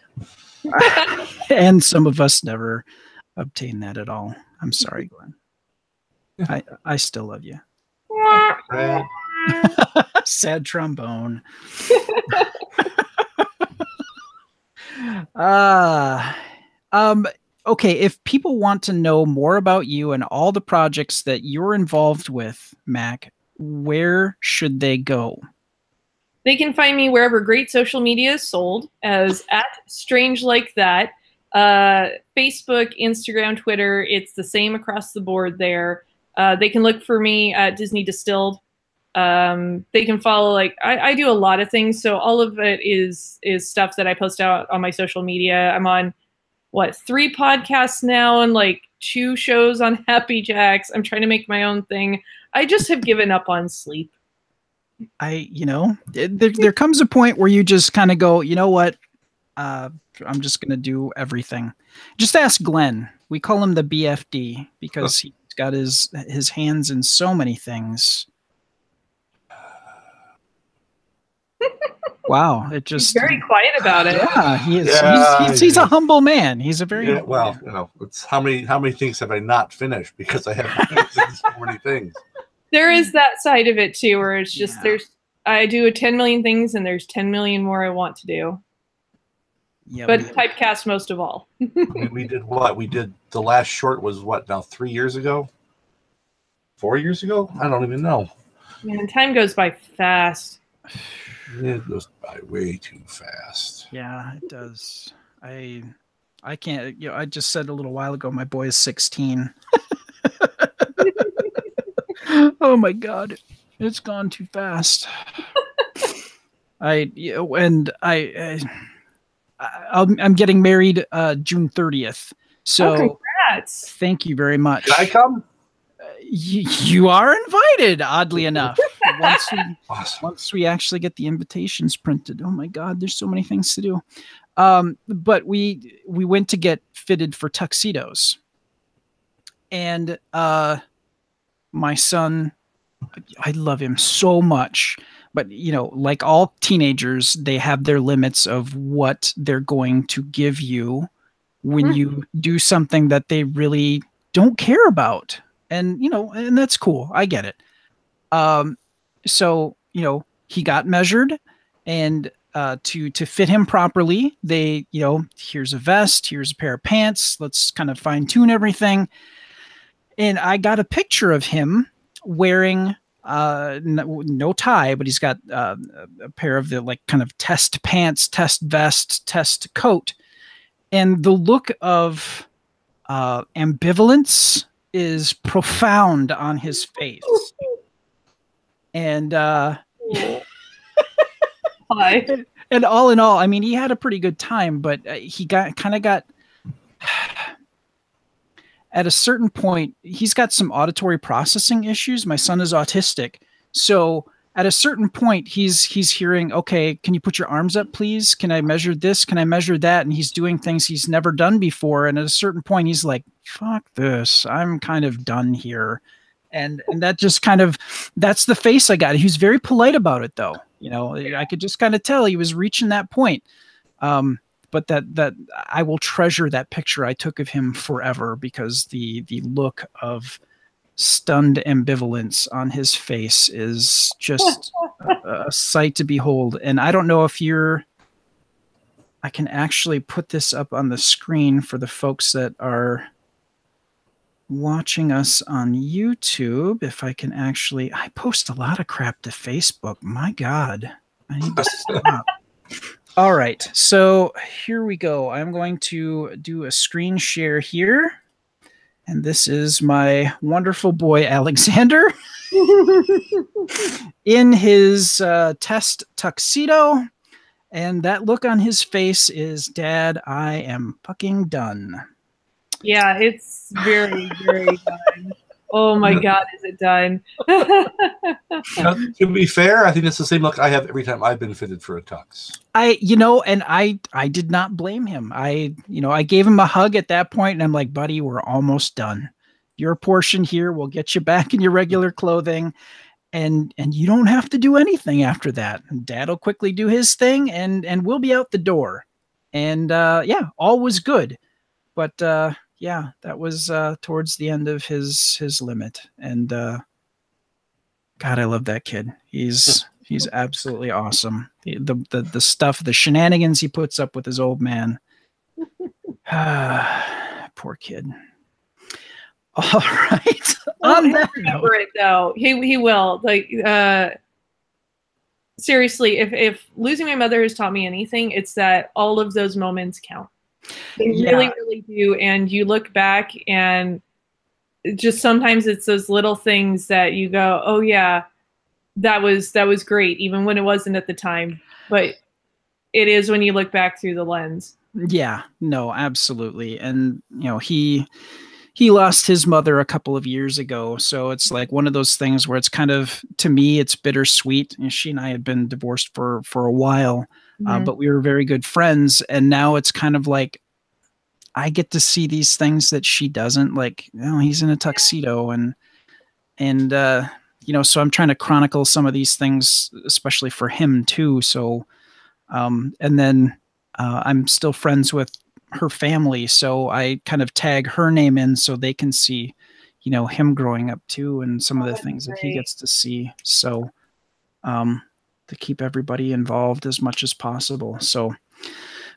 And some of us never obtain that at all. I'm sorry, Glenn. I still love you. Sad trombone. Okay, if people want to know more about you and all the projects that you're involved with, Mac, where should they go? They can find me wherever great social media is sold, as @StrangeLikeThat. Facebook, Instagram, Twitter, it's the same across the board there. They can look for me at Disney Distilled. They can follow, I do a lot of things, so all of it is stuff that I post out on my social media. I'm on 3 podcasts now, and 2 shows on Happy Jacks. I'm trying to make my own thing. I just have given up on sleep. There comes a point where you just kind of go, you know what? I'm just going to do everything. Just ask Glenn. We call him the BFD because he's got his hands in so many things. Wow, it just He's very quiet about it. Yeah, he is. Yeah, he's a humble man. He's a very humble man. You know, it's how many things have I not finished because I have so many things. There is that side of it too, where it's just I do 10 million things and there's 10 million more I want to do. Yeah, but Typecast most of all. I mean, we did what? We did the last short was what now? 3 years ago? 4 years ago? I don't even know. Man, time goes by fast. It goes by way too fast. Yeah, it does. I can't. I just said a little while ago, my boy is 16. Oh my God, it's gone too fast. I'm getting married June 30th. So congrats. Thank you very much. Can I come? You are invited, oddly enough. Once we actually get the invitations printed. Oh my God, there's so many things to do. But we went to get fitted for tuxedos. And my son, I love him so much. But, like all teenagers, they have their limits of what they're going to give you when you do something that they really don't care about. And, and that's cool. I get it. So, he got measured and to fit him properly, they, here's a vest, here's a pair of pants. Let's kind of fine tune everything. And I got a picture of him wearing no tie, but he's got a pair of the kind of test pants, test vest, test coat. And the look of ambivalence is profound on his face. And and all in all, I mean, he had a pretty good time, but he got at a certain point, he's got some auditory processing issues. My son is autistic. So at a certain point, he's hearing, okay, can you put your arms up, please? Can I measure this? Can I measure that? And he's doing things he's never done before. And at a certain point, he's like, fuck this. I'm kind of done here. And that just that's the face I got. He was very polite about it, though. I could just kind of tell he was reaching that point. But that I will treasure that picture I took of him forever because the look of stunned ambivalence on his face is just a sight to behold. And I don't know if I can actually put this up on the screen for the folks that are watching us on YouTube. If I can I post a lot of crap to Facebook. My God, I need to stop. All right, so here we go. I'm going to do a screen share here. And this is my wonderful boy, Alexander, in his test tuxedo. And that look on his face is, Dad, I am fucking done. Yeah, it's very, very done. Oh my God, is it done? To be fair, I think it's the same look I have every time I've been fitted for a tux. And I did not blame him. I gave him a hug at that point, and I'm like, buddy, we're almost done. Your portion here will get you back in your regular clothing, and you don't have to do anything after that. Dad will quickly do his thing, and we'll be out the door. And all was good. But yeah, that was towards the end of his limit. And God, I love that kid. He's absolutely awesome. The stuff, the shenanigans he puts up with his old man. Poor kid. All right. On that remember it though. He will. Seriously, if losing my mother has taught me anything, it's that all of those moments count. They really, really do. And you look back and just sometimes it's those little things that you go, oh yeah, that was great, even when it wasn't at the time. But it is when you look back through the lens. Yeah, no, absolutely. And he he lost his mother a couple of years ago. So it's like one of those things where it's kind of, to me, it's bittersweet. And she and I had been divorced for a while, but we were very good friends. And now it's kind of like, I get to see these things that she doesn't. Like, you know, he's in a tuxedo and you know, so I'm trying to chronicle some of these things, especially for him too. So, and then I'm still friends with her family, so I kind of tag her name in so they can see, you know, him growing up too, and some of the things that he gets to see. So, to keep everybody involved as much as possible. So,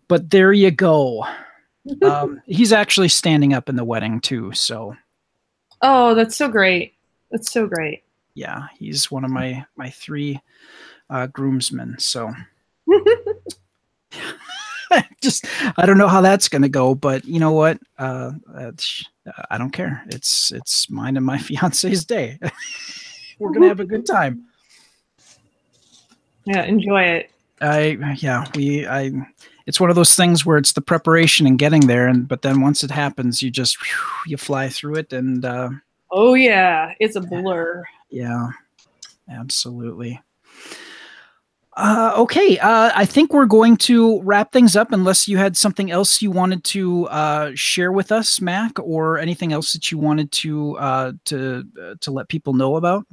but there you go. He's actually standing up in the wedding too. So, oh, that's so great. That's so great. Yeah, he's one of my 3 groomsmen. So. Just, I don't know how that's going to go, but you know what? I don't care. It's mine and my fiance's day. We're going to have a good time. Yeah, enjoy it. It's one of those things where it's the preparation and getting there, but then once it happens, you fly through it, and oh yeah, it's a blur. Yeah, absolutely. Okay, I think we're going to wrap things up unless you had something else you wanted to share with us, Mac, or anything else that you wanted to let people know about.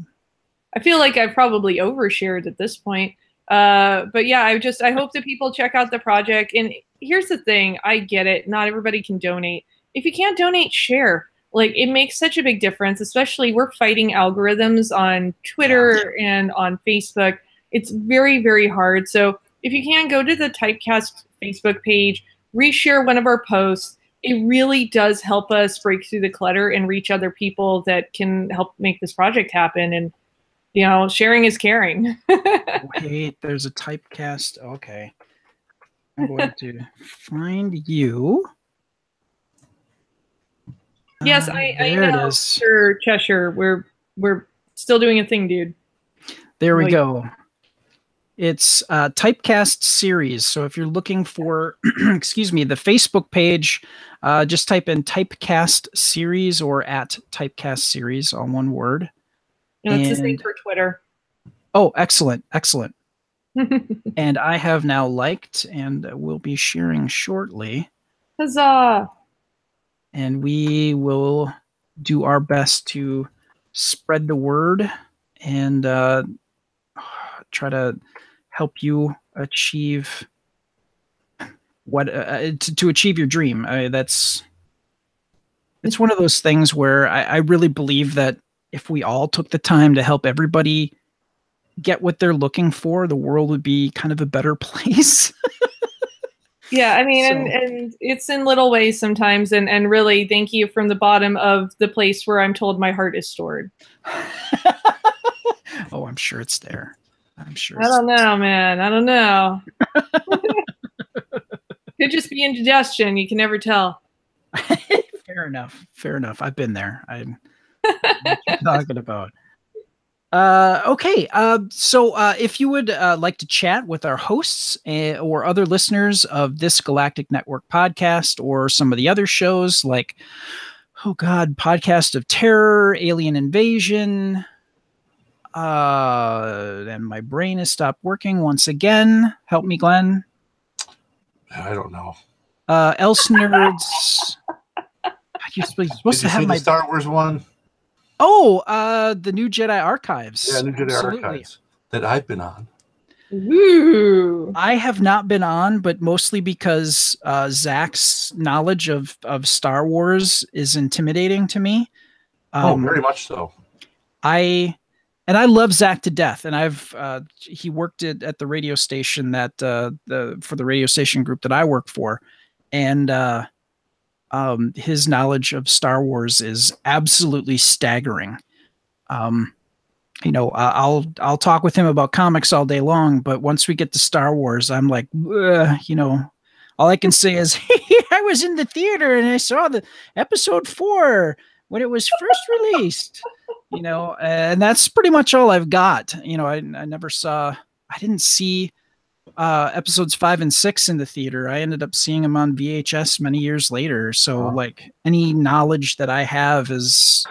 I feel like I've probably overshared at this point. But yeah, I hope that people check out the project. And here's the thing, I get it. Not everybody can donate. If you can't donate, share. Like, it makes such a big difference, especially we're fighting algorithms on Twitter and on Facebook. It's very, very hard. So if you can, go to the Typecast Facebook page, reshare one of our posts. It really does help us break through the clutter and reach other people that can help make this project happen. And, you know, sharing is caring. Wait, there's a Typecast. Okay. I'm going to find you. Yes, I know. It is. Sure, Cheshire. We're still doing a thing, dude. There we go. It's Typecast series. So if you're looking for, excuse me, the Facebook page, just type in Typecast series or at Typecast series, all one word. No, it's the same for Twitter. Oh, excellent, excellent. And I have now liked and will be sharing shortly. Huzzah! And we will do our best to spread the word and try to help you achieve what to achieve your dream. It's one of those things where I really believe that if we all took the time to help everybody get what they're looking for, the world would be kind of a better place. Yeah, I mean, and it's in little ways sometimes, and really, thank you from the bottom of the place where I'm told my heart is stored. Oh, I'm sure it's there. I'm sure. I don't know, man. I don't know. Could just be indigestion. You can never tell. Fair enough. Fair enough. I've been there. I'm what you're talking about. Okay. So if you would like to chat with our hosts or other listeners of this Galactic Network podcast or some of the other shows like, oh God, Podcast of Terror, Alien Invasion, and my brain has stopped working once again. Help me, Glenn. I don't know. Else Nerds. You're supposed to have my the Star Wars one. Oh, the New Jedi Archives. Yeah, New Jedi Archives that I've been on. Ooh. I have not been on, but mostly because Zach's knowledge of Star Wars is intimidating to me. Very much so. I love Zach to death, and he worked at the radio station that for the radio station group that I work for, and his knowledge of Star Wars is absolutely staggering. You know, I'll talk with him about comics all day long, but once we get to Star Wars, I'm like, you know, all I can say is, hey, I was in the theater and I saw the episode 4 when it was first released. You know, and that's pretty much all I've got. You know, I never saw. I didn't see episodes 5 and 6 in the theater. I ended up seeing them on VHS many years later. So like any knowledge that I have is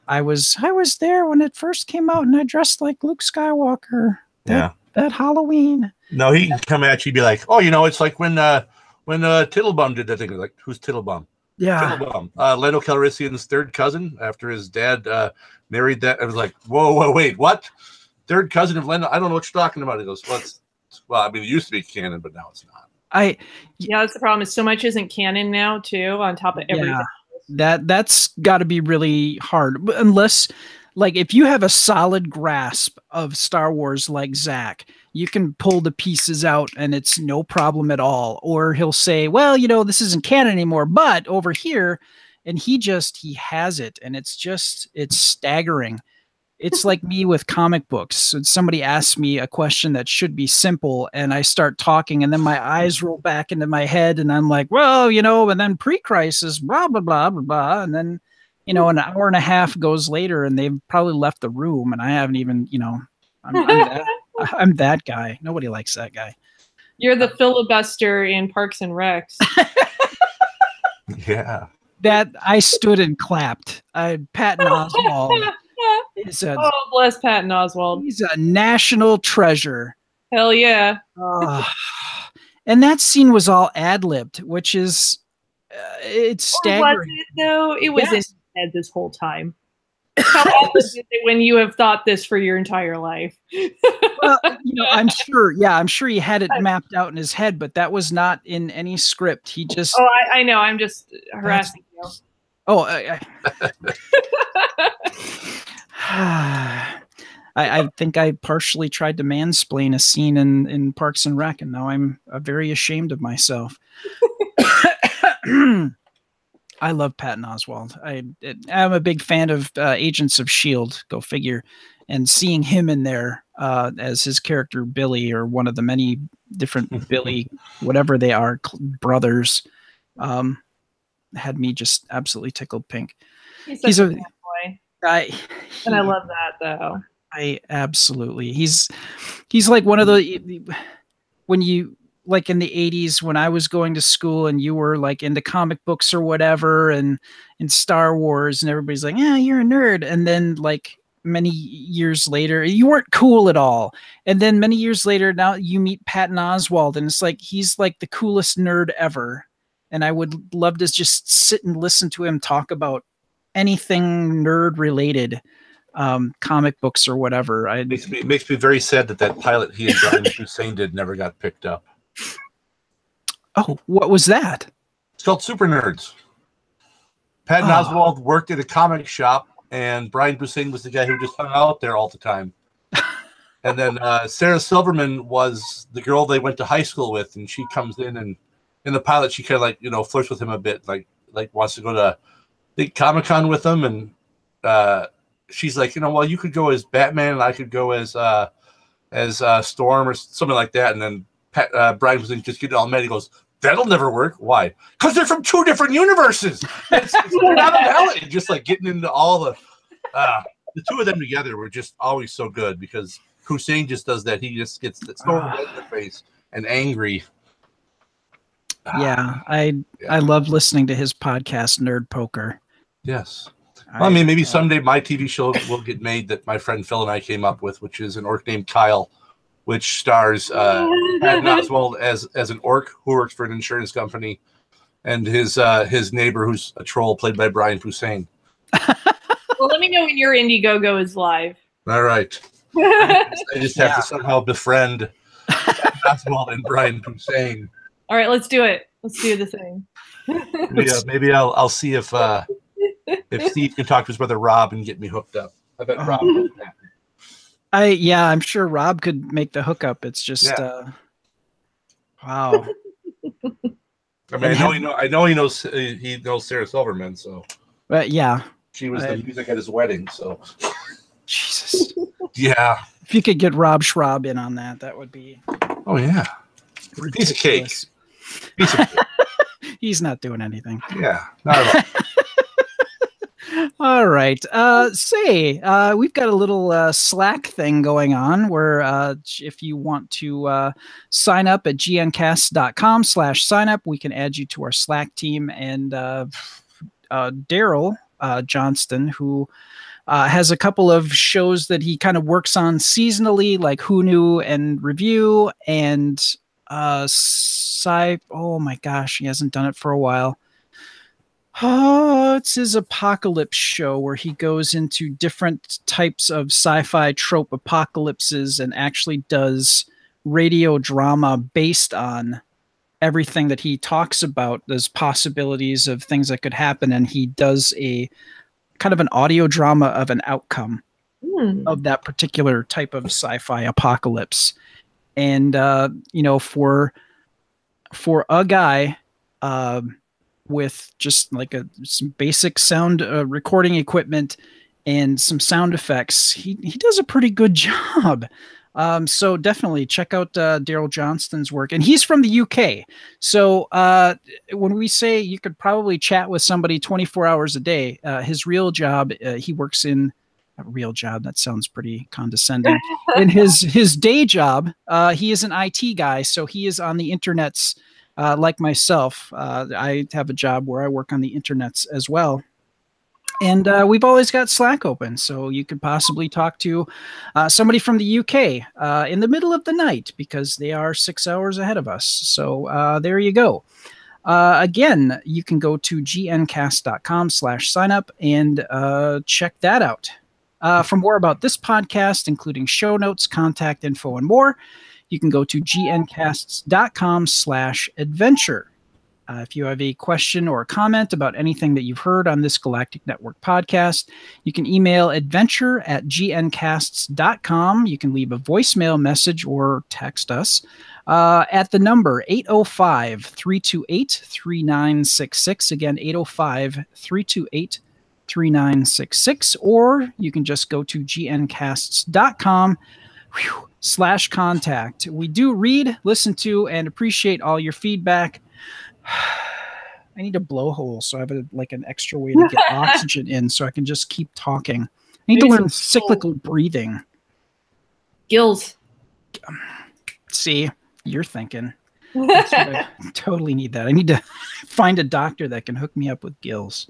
I was there when it first came out and I dressed like Luke Skywalker. That Halloween. No, he can come at you and be like, oh, it's like when Tittlebum did that thing. Like, who's Tittlebum? Yeah. Tittlebum. Lando Calrissian's third cousin after his dad married that. I was like, whoa, wait, what? Third cousin of Lando? I don't know what you're talking about. He goes, well, I mean, it used to be canon, but now it's not. Yeah, that's the problem. Is so much isn't canon now, too, on top of everything. That's got to be really hard. Unless, like, if you have a solid grasp of Star Wars like Zach, you can pull the pieces out and it's no problem at all. Or he'll say, well, this isn't canon anymore, but over here, and he has it. And it's staggering. It's like me with comic books. So somebody asks me a question that should be simple and I start talking and then my eyes roll back into my head and I'm like, well, and then pre-crisis, blah, blah, blah, blah, blah. And then, an hour and a half goes later and they've probably left the room and I haven't even, I'm that guy. Nobody likes that guy. You're the filibuster in Parks and Recs. Yeah. That I stood and clapped. Patton Oswalt. Bless Patton Oswalt. He's a national treasure. Hell yeah. And that scene was all ad-libbed, which is it's staggering. Was it though? It was in his head this whole time. How ad-libbed is it when you have thought this for your entire life? Well, I'm sure he had it mapped out in his head, but that was not in any script. He just I know. I'm just harassing you. I think I partially tried to mansplain a scene in Parks and Rec, and now I'm very ashamed of myself. I love Patton Oswalt. I'm a big fan of Agents of S.H.I.E.L.D., go figure, and seeing him in there as his character Billy, or one of the many different Billy, whatever they are, brothers, had me just absolutely tickled pink. He's a good boy. I love that though. He's like one of the, when you, like in the 80s when I was going to school and you were like into comic books or whatever and in Star Wars and everybody's like, yeah, you're a nerd. And then like many years later, you weren't cool at all. And then many years later, now you meet Patton Oswalt and it's like, he's like the coolest nerd ever. And I would love to just sit and listen to him talk about anything nerd related, comic books or whatever. It makes me very sad that pilot he and Brian Hussein did never got picked up. Oh, what was that? It's called Super Nerds. Patton Oswalt worked at a comic shop, and Brian Hussein was the guy who just hung out there all the time. And then Sarah Silverman was the girl they went to high school with, and she comes in, and in the pilot, she kind of like flirts with him a bit, like wants to go to big Comic-Con with him, and she's like, well, you could go as Batman, and I could go as Storm or something like that, and then Brian was just getting all mad. He goes, that'll never work. Why? Because they're from two different universes. It's not a balance. Just like getting into all the two of them together were just always so good because Hussein just does that. He just gets so red in the face and angry. Yeah, I love listening to his podcast, Nerd Poker. Yes. Well, I mean, maybe someday my TV show will get made that my friend Phil and I came up with, which is an orc named Kyle, which stars Patton Oswalt as an orc who works for an insurance company, and his neighbor who's a troll played by Brian Hussein. Well, let me know when your Indiegogo is live. All right. I just have to somehow befriend Patton Oswalt and Brian Hussein. All right, let's do it. Let's do the thing. Maybe I'll see if Steve can talk to his brother Rob and get me hooked up. I bet Rob knows that. I'm sure Rob could make the hookup. It's just wow. I mean, I know he knows Sarah Silverman, so yeah. She was the music at his wedding, so Jesus. Yeah. If you could get Rob Schraub in on that, that would be ridiculous. Piece of cake. Piece of cake. He's not doing anything. Yeah, not at all. All right. We've got a little Slack thing going on where if you want to sign up at gncast.com/sign up, we can add you to our Slack team. And Daryl Johnston, who has a couple of shows that he kind of works on seasonally, like Who Knew and Review, and oh my gosh, he hasn't done it for a while. Oh, it's his apocalypse show where he goes into different types of sci-fi trope apocalypses and actually does radio drama based on everything that he talks about. There's possibilities of things that could happen, and he does a kind of an audio drama of an outcome of that particular type of sci-fi apocalypse. And for a guy with just like some basic sound recording equipment and some sound effects, he does a pretty good job. So definitely check out Daryl Johnston's work. And he's from the UK. So when we say you could probably chat with somebody 24 hours a day, his real job, he works in a real job. That sounds pretty condescending. In his day job, he is an IT guy. So he is on the internets like myself. I have a job where I work on the internets as well. And we've always got Slack open, so you could possibly talk to somebody from the UK in the middle of the night because they are 6 hours ahead of us. So there you go. Again, you can go to gncast.com/signup and check that out. For more about this podcast, including show notes, contact info, and more, you can go to gncasts.com/adventure. If you have a question or a comment about anything that you've heard on this Galactic Network podcast, you can email adventure@gncasts.com. You can leave a voicemail message or text us at the number 805-328-3966. Again, 805-328-3966. Or you can just go to gncasts.com/contact. We do read, listen to, and appreciate all your feedback. I need a blowhole, so I have an extra way to get oxygen in so I can just keep talking. I need to learn cyclical breathing. Gills. See, you're thinking. I totally need that. I need to find a doctor that can hook me up with gills.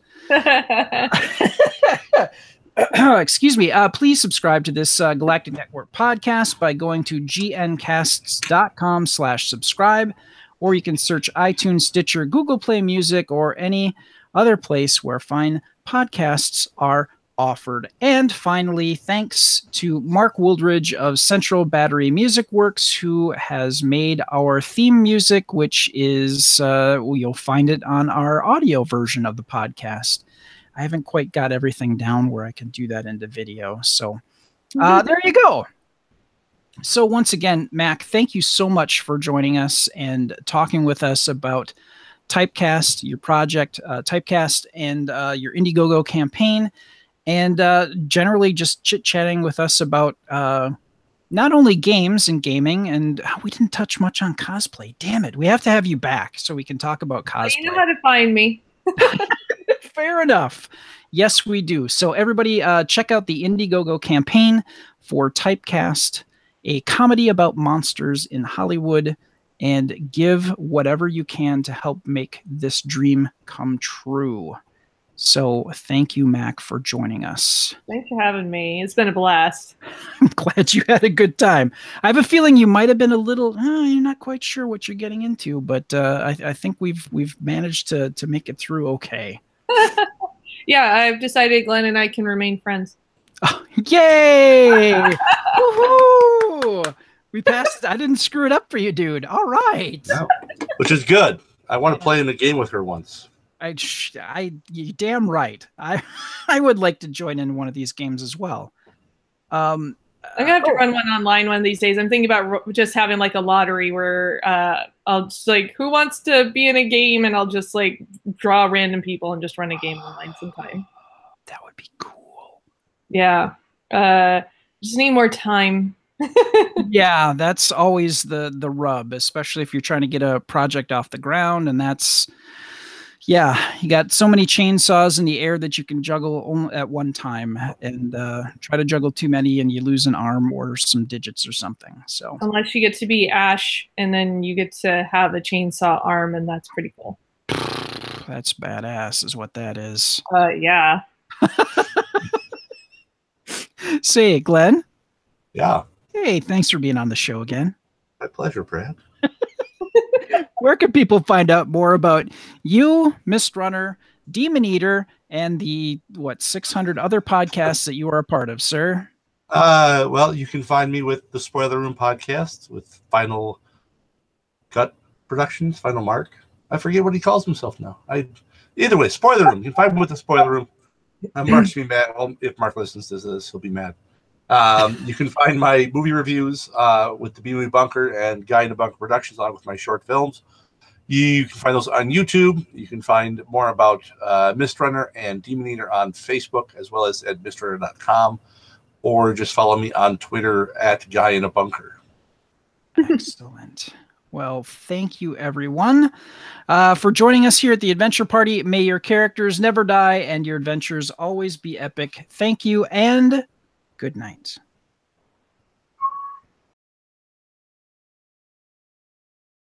Excuse me. Please subscribe to this Galactic Network podcast by going to gncasts.com/subscribe. Or you can search iTunes, Stitcher, Google Play Music, or any other place where fine podcasts are offered. And finally, thanks to Mark Wooldridge of Central Battery Music Works, who has made our theme music, which is, you'll find it on our audio version of the podcast. I haven't quite got everything down where I can do that into video. So there you go. So once again, Mac, thank you so much for joining us and talking with us about Typecast, your project, Typecast, and your Indiegogo campaign, and generally just chit-chatting with us about not only games and gaming, and we didn't touch much on cosplay. Damn it. We have to have you back so we can talk about cosplay. You know how to find me. Fair enough. Yes, we do. So everybody check out the Indiegogo campaign for Typecast, a comedy about monsters in Hollywood, and give whatever you can to help make this dream come true. So thank you, Mac, for joining us. Thanks for having me. It's been a blast. I'm glad you had a good time. I have a feeling you might have been a little, you're not quite sure what you're getting into, but I think we've managed to make it through okay. Yeah, I've decided Glenn and I can remain friends. Oh, yay! Woohoo! We passed. I didn't screw it up for you, dude. All right. No. Which is good. I want to play in a game with her once. You damn right. I would like to join in one of these games as well. I'm gonna have to run one online one of these days. I'm thinking about just having like a lottery where I'll just who wants to be in a game, and I'll just draw random people and just run a game online sometime. That would be cool. Yeah. Just need more time. Yeah, that's always the rub, especially if you're trying to get a project off the ground, and that's Yeah, you got so many chainsaws in the air that you can juggle only at one time, and try to juggle too many and you lose an arm or some digits or something. So Unless you get to be Ash, and then you get to have a chainsaw arm, and that's pretty cool. that's badass, is what that is. Yeah. Say, Glenn. Yeah. Hey, thanks for being on the show again. My pleasure, Brad. Where can people find out more about you, Mist Runner, Demon Eater, and the 600 other podcasts that you are a part of, sir? Well, you can find me with the Spoiler Room podcast with Final Cut Productions, Final Mark. I forget what he calls himself now. Either way, Spoiler Room. You can find me with the Spoiler Room. Mark's be mad. Well, if Mark listens to this, he'll be mad. You can find my movie reviews with the B-Movie Bunker and Guy in the Bunker Productions, along with my short films. You can find those on YouTube. You can find more about Mist Runner and Demon Eater on Facebook, as well as at mistrunner.com, or just follow me on Twitter at Guy in a Bunker. Excellent. Well, thank you, everyone, for joining us here at the Adventure Party. May your characters never die and your adventures always be epic. Thank you, and good night.